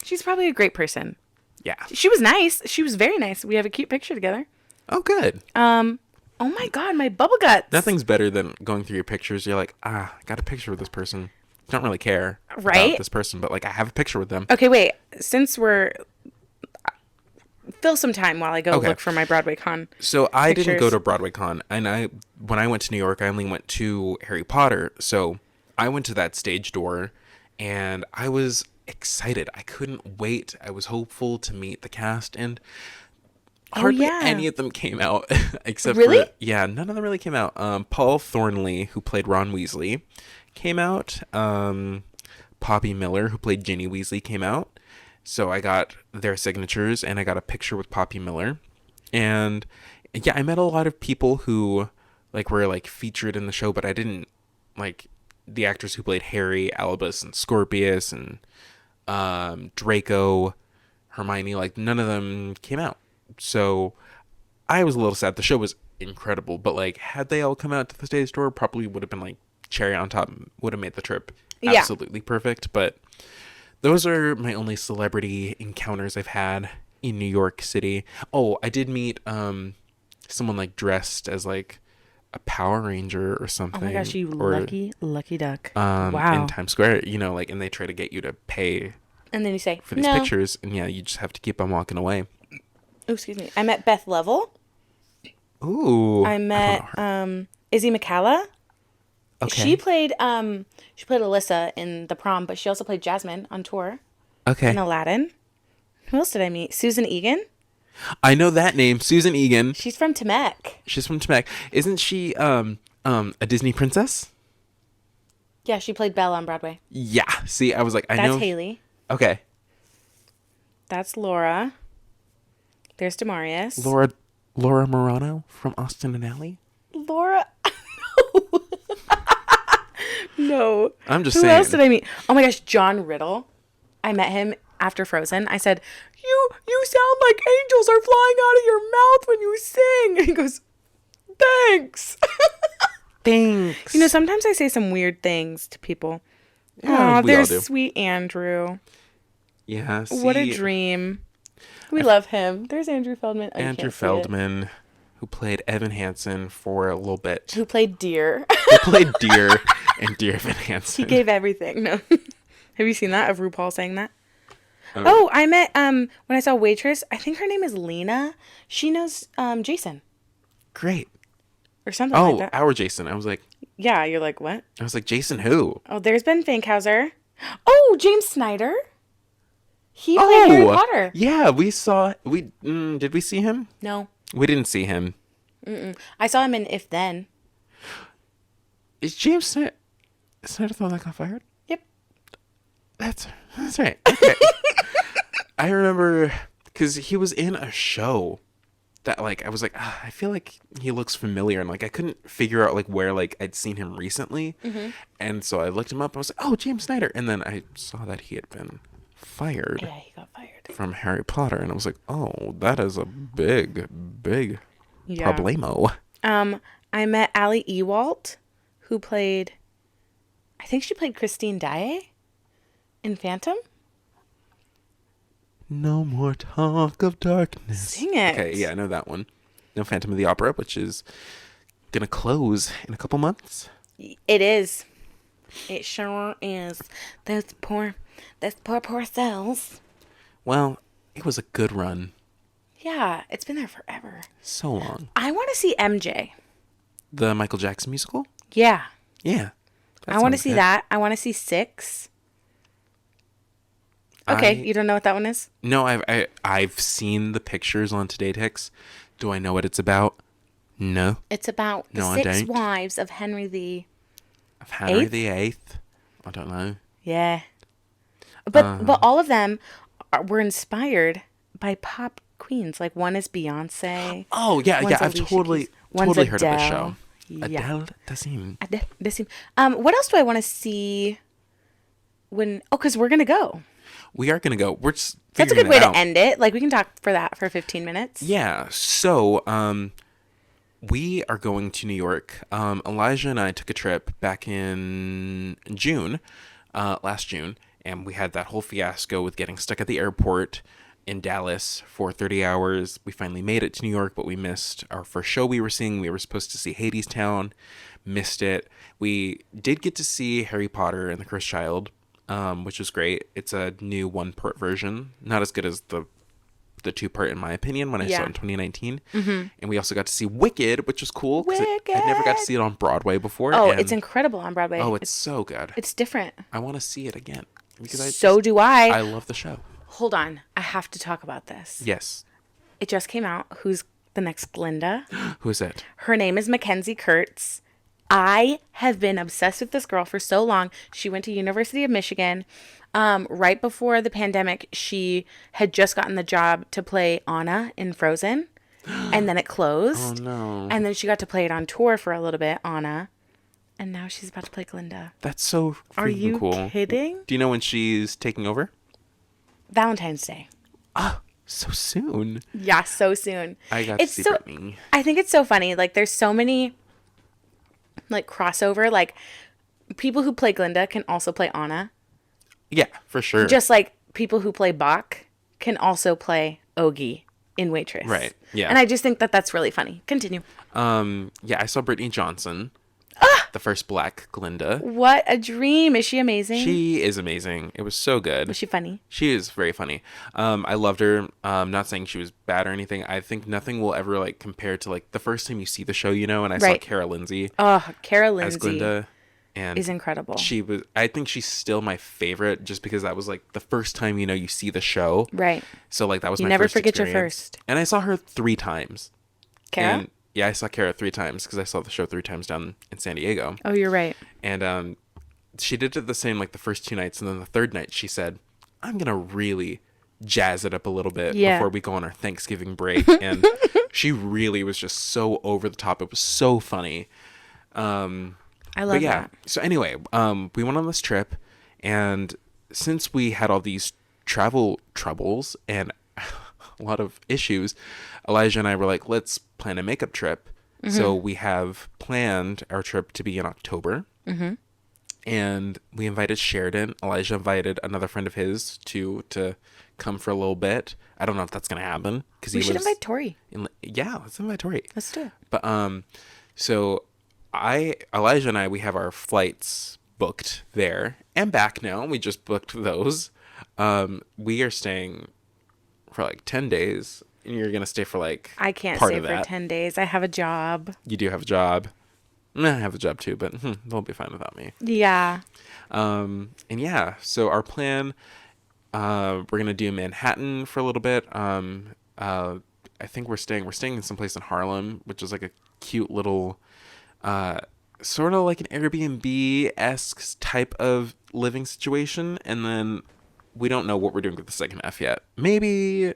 She's probably a great person. Yeah. She was nice. She was very nice. We have a cute picture together. Oh, good. Oh my God, my bubble guts. Nothing's better than going through your pictures. You're like, I got a picture with this person. Don't really care right? about this person, but like, I have a picture with them. Okay, wait. Since we're... Fill some time while I go look for my BroadwayCon. So I pictures. didn't go to BroadwayCon, and when I went to New York, I only went to Harry Potter. So I went to that stage door, and I was excited. I couldn't wait. I was hopeful to meet the cast, and hardly any of them came out, except for none of them really came out. Paul Thornley, who played Ron Weasley, came out. Poppy Miller, who played Ginny Weasley, came out. So I got their signatures, and I got a picture with Poppy Miller. And yeah, I met a lot of people who like were like featured in the show, but I didn't like the actors who played Harry, Albus, and Scorpius, and Draco, Hermione. Like, none of them came out. So I was a little sad. The show was incredible, but like, had they all come out to the stage door, probably would have been like cherry on top, would have made the trip absolutely perfect. But those are my only celebrity encounters I've had in New York City. Oh, I did meet someone like dressed as like a Power Ranger or something. Oh my gosh, you or, lucky duck. in Wow. Times Square, you know, like, and they try to get you to pay And then you say, for these no. pictures, and yeah, you just have to keep on walking away. Oh, excuse me. I met Beth Level. Ooh. I met don't know her. Izzy McCalla. Okay. She played Alyssa in The Prom, but she also played Jasmine on tour Okay. in Aladdin. Who else did I meet? Susan Egan. I know that name, Susan Egan. She's from Temec. She's from Temec. Isn't she a Disney princess? Yeah, she played Belle on Broadway. Yeah. See, I was like, I know. That's Haley. Okay. That's Laura. There's Demarius. Laura Morano from Austin and Ally. Laura. No. I'm just Who saying. else did I meet? Oh my gosh, John Riddle. I met him after Frozen. I said, You sound like angels are flying out of your mouth when you sing. And he goes, thanks. Thanks. You know, sometimes I say some weird things to people. Yeah, Oh, we all there's do. sweet Andrew. Yeah. See, What a dream. We love him. There's Andrew Feldman. Oh, you Andrew can't see it. Feldman, who played Evan Hansen for a little bit. Who played Deer. Who played Deer and Dear Evan Hansen. He gave everything. No. Have you seen that of RuPaul saying that? Oh, I met when I saw Waitress. I think her name is Lena. She knows Jason Great. or something like Oh, that. our Jason. I was like, Yeah, you're like, what? Jason who? Oh, there's Ben Fankhauser. Oh, James Snyder. He played Harry Potter. Yeah, did we see him? No, We didn't see him. I saw him in If Then. Is James Snyder the one that got fired? Yep. That's right. Okay. I remember because he was in a show that like I was like I feel like he looks familiar, and like I couldn't figure out like where like I'd seen him recently, and so I looked him up. I was like, oh, James Snyder, and then I saw that he had been fired Yeah, he got fired. from Harry Potter, and I was like, oh, that is a big Yeah. problemo. I met Ali Ewalt, who played, I think she played Christine Daae in Phantom. No more talk of darkness. Sing it. Okay, yeah, I know that one. No Phantom of the Opera, which is gonna close in a couple months. It is. It sure is. Those poor cells. Well, it was a good run. Yeah, it's been there forever. So long. I want to see MJ. The Michael Jackson musical? Yeah. Yeah. I want to see that. I want to see Six. Okay, you don't know what that one is? No, I've seen the pictures on Today Ticks. Do I know what it's about? No. It's about the No, I six don't. wives of Henry the... Of Henry Eighth? the Eighth. I don't know. Yeah. But all of them were inspired by pop queens. Like one is Beyonce. Oh yeah, One's yeah. I've Alicia totally Keys. One's heard of this Adele. show. Yeah. Adele Dazeem. What else do I want to see when... Oh, because we're going to go. We are gonna go. We're just That's a figuring good way it out. to end it. Like, we can talk for that for 15 minutes. Yeah. So, we are going to New York. Elijah and I took a trip back in June, last June, and we had that whole fiasco with getting stuck at the airport in Dallas for 30 hours. We finally made it to New York, but we missed our first show we were seeing. We were supposed to see Hadestown, missed it. We did get to see Harry Potter and the Cursed Child, which was great. It's a new one-part version, not as good as the two-part in my opinion when I saw it in 2019. And we also got to see Wicked, which was cool because I never got to see it on Broadway before. Oh, and it's incredible on Broadway. oh, it's so good. It's different. I want to see it again because So do I. I love the show. Hold on. I have to talk about this. Yes. It just came out. Who's the next Glinda? Who is it? Her name is Mackenzie Kurtz. I have been obsessed with this girl for so long. She went to University of Michigan. Right before the pandemic, she had just gotten the job to play Anna in Frozen. And then it closed. Oh, no. And then she got to play it on tour for a little bit, Anna. And now she's about to play Glinda. That's so Are freaking you cool. kidding? Do you know when she's taking over? Valentine's Day. Oh, so soon. Yeah, so soon. I got to see Brittany. I think it's so funny. Like, there's so many, like, crossover. Like, people who play Glinda can also play Anna. Yeah, for sure. Just like people who play Bach can also play Ogie. in Waitress. Right. Yeah. And I just think that that's really funny. Continue. Yeah, I saw Brittany Johnson, the first Black Glinda. What a dream. Is she amazing? She is amazing. It was so good. Was she funny? She is very funny. I loved her. Not saying she was bad or anything. I think nothing will ever like compare to like the first time you see the show, and I saw Cara Lindsay. Oh, Cara as Lindsay Glinda, and is incredible. She was. I think she's still my favorite, just because that was like the first time you see the show. Right. So like that was you my never first forget experience. your first. And I saw her 3 times. Cara? And yeah, I saw Cara 3 times because I saw the show 3 times down in San Diego. Oh, you're right. And she did it the same like the first 2 nights, and then the third night she said, "I'm gonna really jazz it up a little bit before we go on our Thanksgiving break." And she really was just so over the top. It was so funny. I love that. So anyway, we went on this trip, and since we had all these travel troubles and a lot of issues, Elijah and I were like, let's plan a makeup trip. Mm-hmm. So we have planned our trip to be in October. Mm-hmm. And we invited Sheridan. Elijah invited another friend of his to come for a little bit. I don't know if that's going to happen. We should invite Tori. Yeah, let's invite Tori. Let's do it. But so Elijah and I, we have our flights booked there and back now. We just booked those. We are staying for like 10 days, and you're going to stay for like I can't part stay of for that. 10 days. I have a job. You do have a job. I have a job too, but they'll be fine without me. Yeah. And yeah, so our plan, we're going to do Manhattan for a little bit. I think we're staying in some place in Harlem, which is like a cute little, sort of like an Airbnb-esque type of living situation. And then we don't know what we're doing with the second F yet. Maybe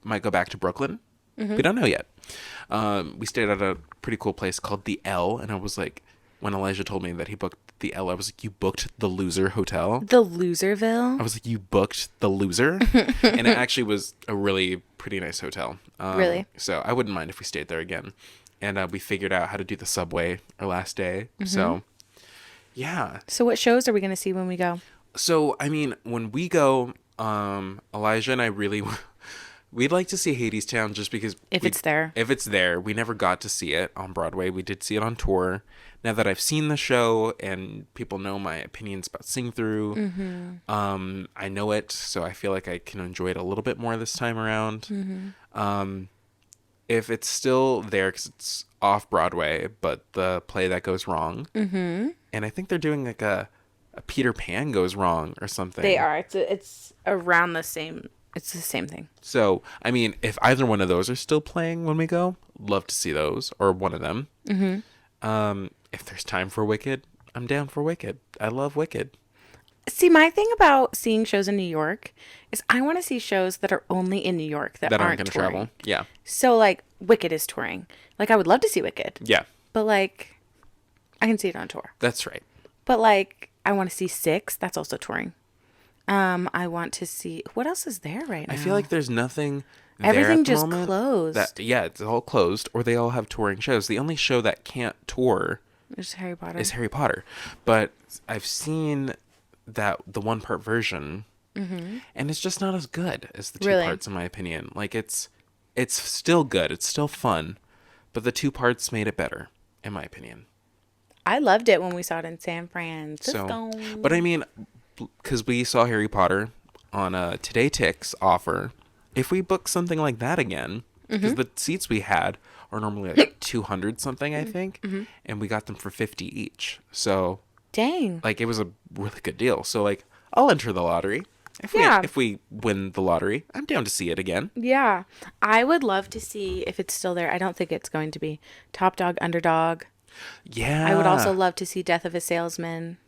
might go back to Brooklyn. Mm-hmm. We don't know yet. We stayed at a pretty cool place called the L, and I was like, when Elijah told me that he booked the L, I was like, you booked the Loser Hotel? The Loserville? I was like, you booked the Loser? And it actually was a really pretty nice hotel. Really? So I wouldn't mind if we stayed there again. And we figured out how to do the subway our last day. Mm-hmm. So, yeah. So what shows are we going to see when we go? So, I mean, when we go, Elijah and I really... We'd like to see Hadestown just because... If it's there. If it's there. We never got to see it on Broadway. We did see it on tour. Now that I've seen the show and people know my opinions about Sing Through, mm-hmm. I know it, so I feel like I can enjoy it a little bit more this time around. Mm-hmm. If it's still there, because it's off Broadway, but the play that goes wrong, mm-hmm. and I think they're doing like a Peter Pan goes wrong or something. They are. It's around the same... It's the same thing. So, I mean, if either one of those are still playing when we go, love to see those, or one of them. Mm-hmm. If there's time for Wicked, I'm down for Wicked. I love Wicked. See, my thing about seeing shows in New York is I want to see shows that are only in New York that aren't going to touring. travel. Yeah. So, like, Wicked is touring. Like, I would love to see Wicked. Yeah. But, like, I can see it on tour. That's right. But, like, I want to see Six. That's also touring. I want to see... What else is there right now? I feel like there's nothing there Everything at the just moment closed. Yeah, it's all closed, or they all have touring shows. The only show that can't tour is Harry Potter. But I've seen that the one-part version, mm-hmm. and it's just not as good as the two parts, in my opinion. Like, it's still good. It's still fun, but the 2 parts made it better, in my opinion. I loved it when we saw it in San Francisco. But I mean... Because we saw Harry Potter on a Today Tix offer. If we book something like that again, because mm-hmm. the seats we had are normally like 200 something, I think, mm-hmm. and we got them for 50 each. So, dang, like, it was a really good deal. So, like, I'll enter the lottery. If we win the lottery, I'm down to see it again. Yeah, I would love to see if it's still there. I don't think it's going to be Top Dog, Underdog. Yeah, I would also love to see Death of a Salesman.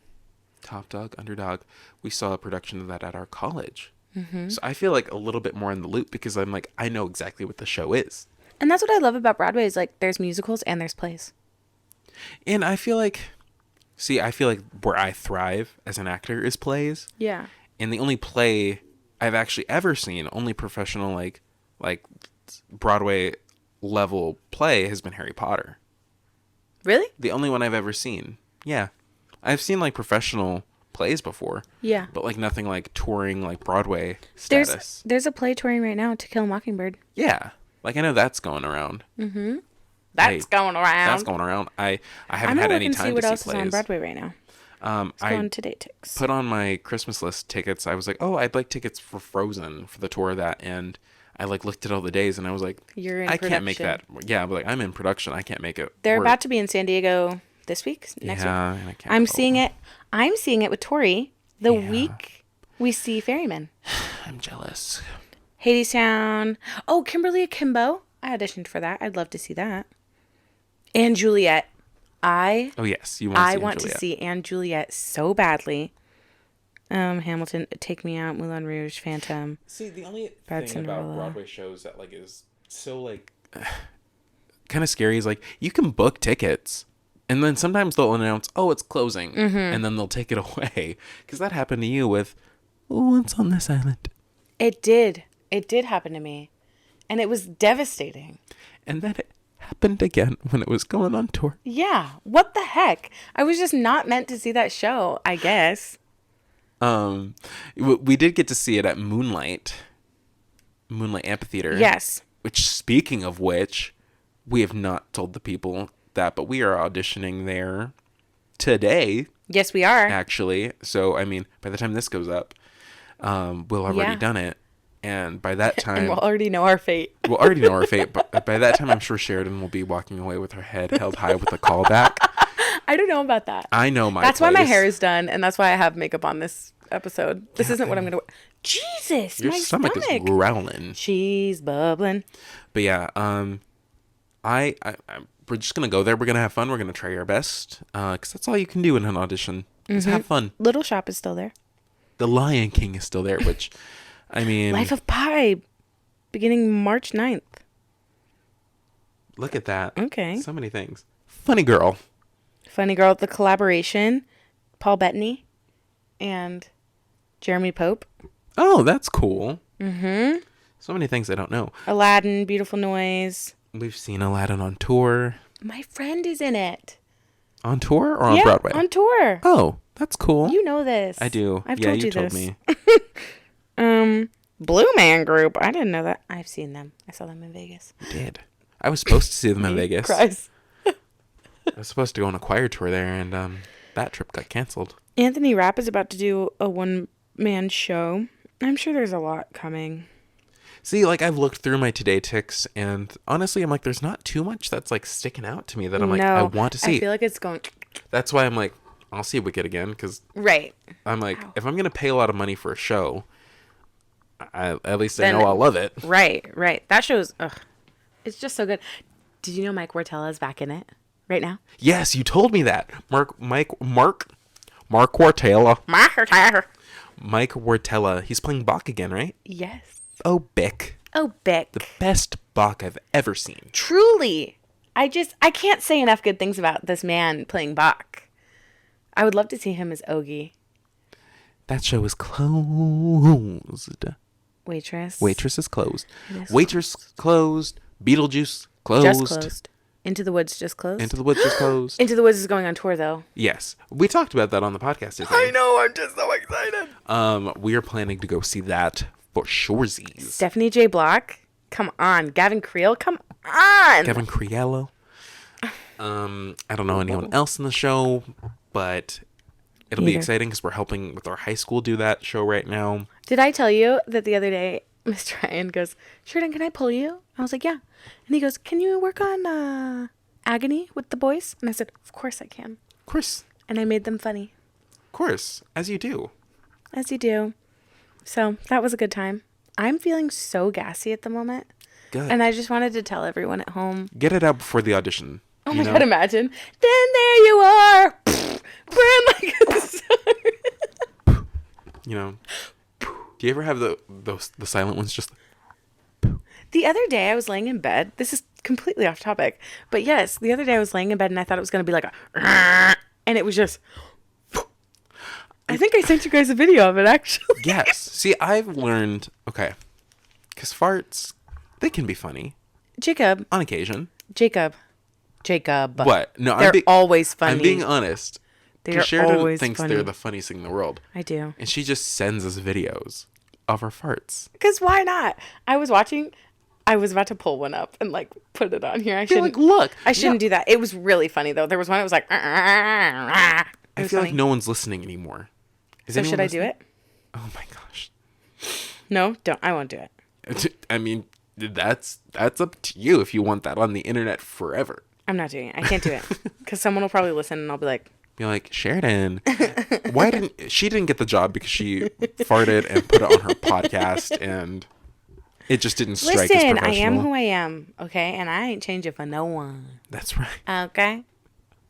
Top Dog, Underdog. We saw a production of that at our college. Mm-hmm. So I feel like a little bit more in the loop because I'm like, I know exactly what the show is. And that's what I love about Broadway is like there's musicals and there's plays. And I feel like where I thrive as an actor is plays. Yeah. And the only play I've actually ever seen, only professional like Broadway level play has been Harry Potter. Really? The only one I've ever seen. Yeah. I've seen like professional plays before. Yeah. But like nothing like touring like Broadway status. There's a play touring right now, To Kill a Mockingbird. Yeah. Like I know that's going around. Mm-hmm. That's going around. That's going around. I haven't had any time to see plays. I'm gonna look and see what else is on Broadway right now. I on Today Ticks. put on my Christmas list tickets. I was like, oh, I'd like tickets for Frozen for the tour of that, and I like looked at all the days, and I was like, I can't make that. Yeah, but like I'm in production. I can't make it. They're about to be in San Diego this week, next week. And I can't. I'm seeing it. I'm seeing it with Tori the week we see Ferryman. I'm jealous. Hadestown. Oh, Kimberly Akimbo. I auditioned for that. I'd love to see that. And Juliet. Oh yes, you want to see I want Juliet. to see Anne Juliet so badly. Hamilton, Take Me Out, Moulin Rouge, Phantom. See, the only Bad thing Cinderella. about Broadway shows that like is so like kind of scary is like you can book tickets and then sometimes they'll announce, oh, it's closing, and then they'll take it away, because that happened to you with Once on This Island. It did happen to me, and it was devastating. And then it happened again when it was going on tour. Yeah, what the heck? I was just not meant to see that show, I guess. We did get to see it at Moonlight Amphitheater. Yes. Which, speaking of which, we have not told the people that, but we are auditioning there today. Yes, we are. Actually. So, I mean, by the time this goes up, we'll have already done it. And by that time... and we'll already know our fate. We'll already know our fate, but by that time, I'm sure Sheridan will be walking away with her head held high with a callback. I don't know about that. I know my That's place. why my hair is done, and that's why I have makeup on this episode. This isn't what I'm going to wear. Jesus, Your my stomach is growling. She's bubbling. But yeah, we're just going to go there. We're going to have fun. We're going to try our best, because that's all you can do in an audition. Is have fun. Little Shop is still there. The Lion King is still there, which, I mean... Life of Pi, beginning March 9th. Look at that. Okay. So many things. Funny Girl. Funny Girl, the collaboration, Paul Bettany and Jeremy Pope. Oh, that's cool. Mm-hmm. So many things I don't know. Aladdin, Beautiful Noise. We've seen Aladdin on tour. My friend is in it. On tour or on Broadway? On tour. Oh, that's cool. You know this. I do. I've told you told this. me. Blue Man Group. I didn't know that. I've seen them. I saw them in Vegas. You did. I was supposed to see them in Vegas. Cries. I was supposed to go on a choir tour there, and that trip got canceled. Anthony Rapp is about to do a one-man show. I'm sure there's a lot coming. See, like, I've looked through my Today Ticks, and honestly, I'm like, there's not too much that's, like, sticking out to me that I'm like, I want to see. I feel like it's going... That's why I'm like, I'll see Wicked again, because... Right. I'm like, if I'm going to pay a lot of money for a show, at least I know I'll love it. Right. That show's... Ugh, it's just so good. Did you know Mike Wartella is back in it right now? Yes, you told me that. Mark Wartella. Mike Wartella. He's playing Bach again, right? Yes. Oh, Bick. The best Bach I've ever seen. Truly. I can't say enough good things about this man playing Bach. I would love to see him as Ogie. That show is closed. Waitress is closed. Waitress closed. Beetlejuice closed. Just closed. Into the Woods just closed. Into the Woods just closed. Into the Woods is going on tour, though. Yes. We talked about that on the podcast today. I know. I'm just so excited. We are planning to go see that for shoresies. Stephanie J. Block. Come on. Gavin Creel. Come on. Gavin Criello. I don't know anyone else in the show, but it'll be exciting because we're helping with our high school do that show right now. Did I tell you that the other day, Mr. Ryan goes, Sheridan, can I pull you? I was like, yeah. And he goes, can you work on Agony with the boys? And I said, of course I can. Of course. And I made them funny. Of course. As you do. As you do. So that was a good time. I'm feeling so gassy at the moment. Good. And I just wanted to tell everyone at home. Get it out before the audition. Oh my God, imagine. Then there you are. Brand like a star. You know. Do you ever have the silent ones just... The other day I was laying in bed. This is completely off topic. But yes, the other day I was laying in bed and I thought it was going to be like a... And it was just... I think I sent you guys a video of it, actually. Yes. See, I've learned... Okay. Because farts, they can be funny. Jacob. On occasion. Jacob. What? No, They're always funny. I'm being honest. They're Sheridan always thinks funny. they're the funniest thing in the world. I do. And she just sends us videos of her farts. Because why not? I was about to pull one up and like put it on here. I shouldn't. Like, look. I shouldn't do that. It was really funny though. There was one that was like. I feel like no one's listening anymore. So should I do it? Oh my gosh. No, don't. I won't do it. I mean, that's up to you if you want that on the internet forever. I'm not doing it. I can't do it because someone will probably listen and I'll be like, Sheridan, she didn't get the job because she farted and put it on her podcast and it just didn't strike as professional. Listen, I am who I am, okay? And I ain't changing for no one. That's right. Okay?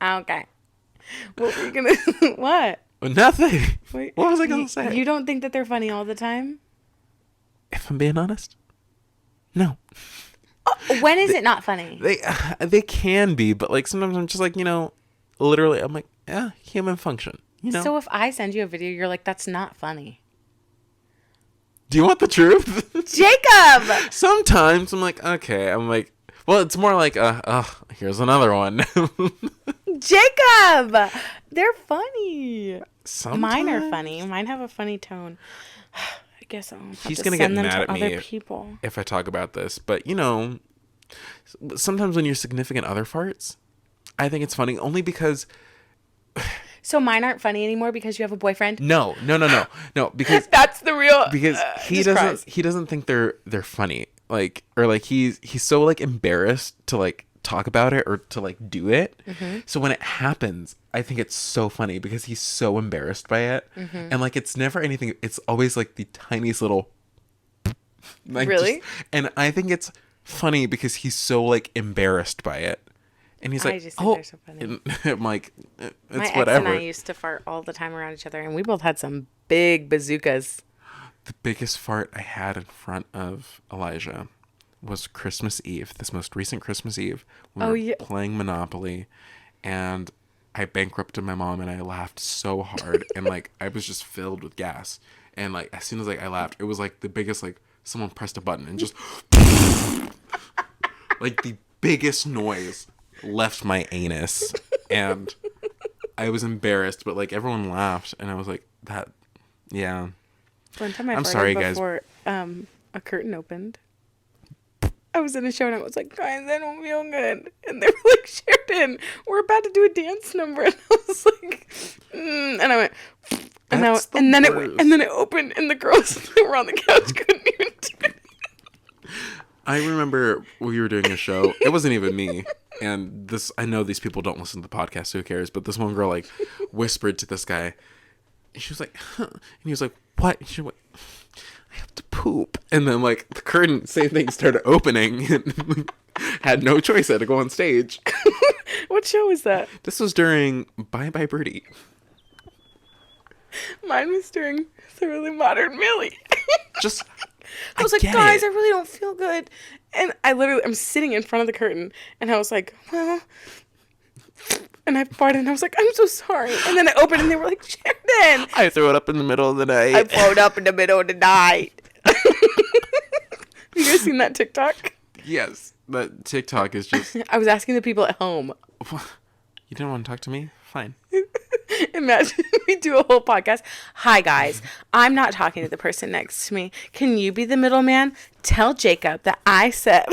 Okay. What were you going to... What? Nothing. Wait, what was I going to say? You don't think that they're funny all the time? If I'm being honest, no. When is it not funny? They can be, but like sometimes I'm just like, literally, I'm like, yeah, human function, So if I send you a video, you're like, that's not funny. Do you want the truth? Jacob! Sometimes I'm like, okay. I'm like, well, it's more like, here's another one. Jacob! They're funny. Sometimes. Mine are funny. Mine have a funny tone. I guess I'll have He's to gonna send get them mad to at me other people. if I talk about this. But, sometimes when your significant other farts, I think it's funny only because... So mine aren't funny anymore because you have a boyfriend? No, because that's the real... Because he doesn't think they're funny. Like, or like he's so like embarrassed to like talk about it or to like do it. Mm-hmm. So when it happens, I think it's so funny because he's so embarrassed by it. Mm-hmm. And like it's never anything, it's always like the tiniest little like, really? And I think it's funny because he's so like embarrassed by it. And he's like, I just think they're so funny. And I'm like, it's my whatever. ex and I used to fart all the time around each other, and we both had some big bazookas. The biggest fart I had in front of Elijah was Christmas Eve, this most recent Christmas Eve. We were playing Monopoly, and I bankrupted my mom, and I laughed so hard, and like I was just filled with gas. And like as soon as like I laughed, it was like the biggest, like someone pressed a button and just like the biggest noise left my anus, and I was embarrassed, but like everyone laughed, and I was like, that, yeah. One time I'm sorry, guys. Before a curtain opened, I was in a show and I was like, guys, I don't feel good, and they were like, Sheridan, we're about to do a dance number, and I was like, and I went, and then it opened, and the girls that were on the couch couldn't even do it. I remember we were doing a show. It wasn't even me. And this, I know these people don't listen to the podcast, so who cares? But this one girl like whispered to this guy. And she was like, huh. And he was like, what? And she went, I have to poop. And then like the curtain, same thing, started opening. And had no choice. I had to go on stage. What show was that? This was during Bye Bye Birdie. Mine was during Thoroughly Modern Millie. I was like, guys, I really don't feel good. And I'm sitting in front of the curtain, and I was like, well, and I farted, and I was like, I'm so sorry. And then I opened, and they were like, Sheridan. I threw it up in the middle of the night. I threw it up in the middle of the night. Have you guys seen that TikTok? Yes, that TikTok is just... I was asking the people at home. You didn't want to talk to me? Fine. Imagine we do a whole podcast. Hi, guys. I'm not talking to the person next to me. Can you be the middleman? Tell Jacob that I said.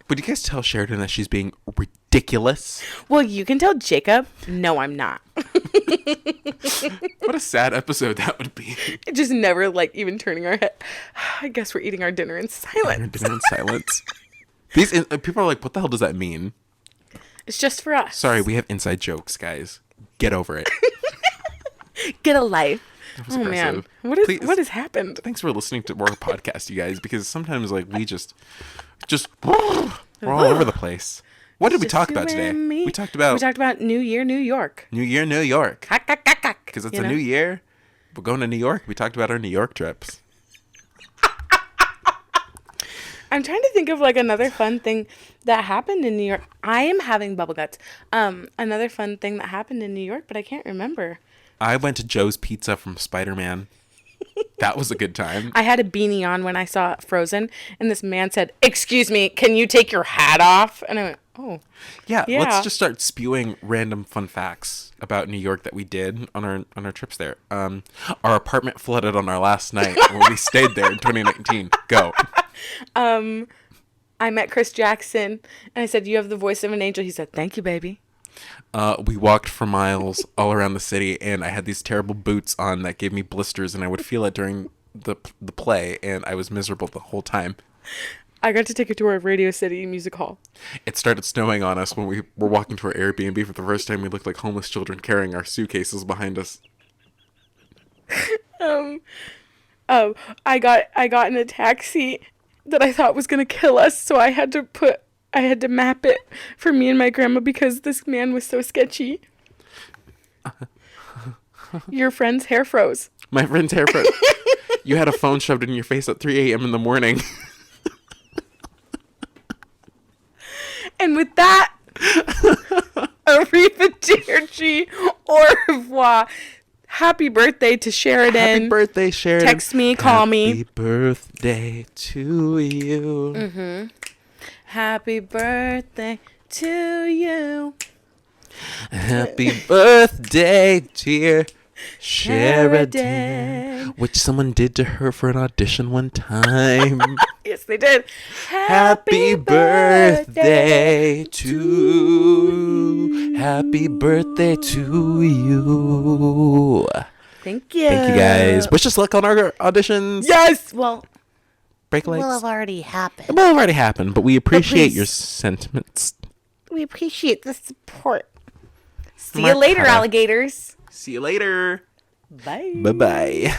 Would you guys tell Sheridan that she's being ridiculous? Well, you can tell Jacob. No, I'm not. What a sad episode that would be. Just never like even turning our head. I guess we're eating our dinner in silence. These people are like, what the hell does that mean? It's just for us. Sorry, we have inside jokes, guys. Get over it. Get a life. Oh aggressive. Man, what has happened? Thanks for listening to our podcast, you guys, because sometimes like we just we're all over the place. What did we talk about today? We talked about New Year, New York. New Year, New York. Because it's a new year. We're going to New York. We talked about our New York trips. I'm trying to think of like another fun thing that happened in New York. I am having bubble guts. Another fun thing that happened in New York, but I can't remember. I went to Joe's Pizza from Spider-Man. That was a good time. I had a beanie on when I saw Frozen, and this man said, "Excuse me, can you take your hat off?" And I went, "Oh, Yeah, yeah." let's just start spewing random fun facts about New York that we did on our trips there. Our apartment flooded on our last night when we stayed there in 2019. Go. I met Chris Jackson, and I said, "You have the voice of an angel." He said, "Thank you, baby." We walked for miles all around the city, and I had these terrible boots on that gave me blisters, and I would feel it during the play, and I was miserable the whole time. I got to take a tour of Radio City Music Hall. It started snowing on us when we were walking to our Airbnb for the first time. We looked like homeless children carrying our suitcases behind us. I got in a taxi that I thought was gonna kill us, so I had to map it for me and my grandma because this man was so sketchy. Your friend's hair froze. My friend's hair froze. You had a phone shoved in your face at 3 a.m. in the morning. And with that, arrivederci, au revoir. Happy birthday to Sheridan. Happy birthday, Sheridan. Text me, call me. Happy birthday to you. Happy birthday to you. Happy birthday, dear Sheridan. Sheridan. Which someone did to her for an audition one time. Yes, they did. Happy birthday to Happy birthday to you. Thank you. Thank you, guys. Wish us luck on our auditions. Yes. Well, Break lights. will have already happened. It will have already happened, but we appreciate please. your sentiments. We appreciate the support. See My you later, pie. alligators. See you later. Bye. Bye-bye.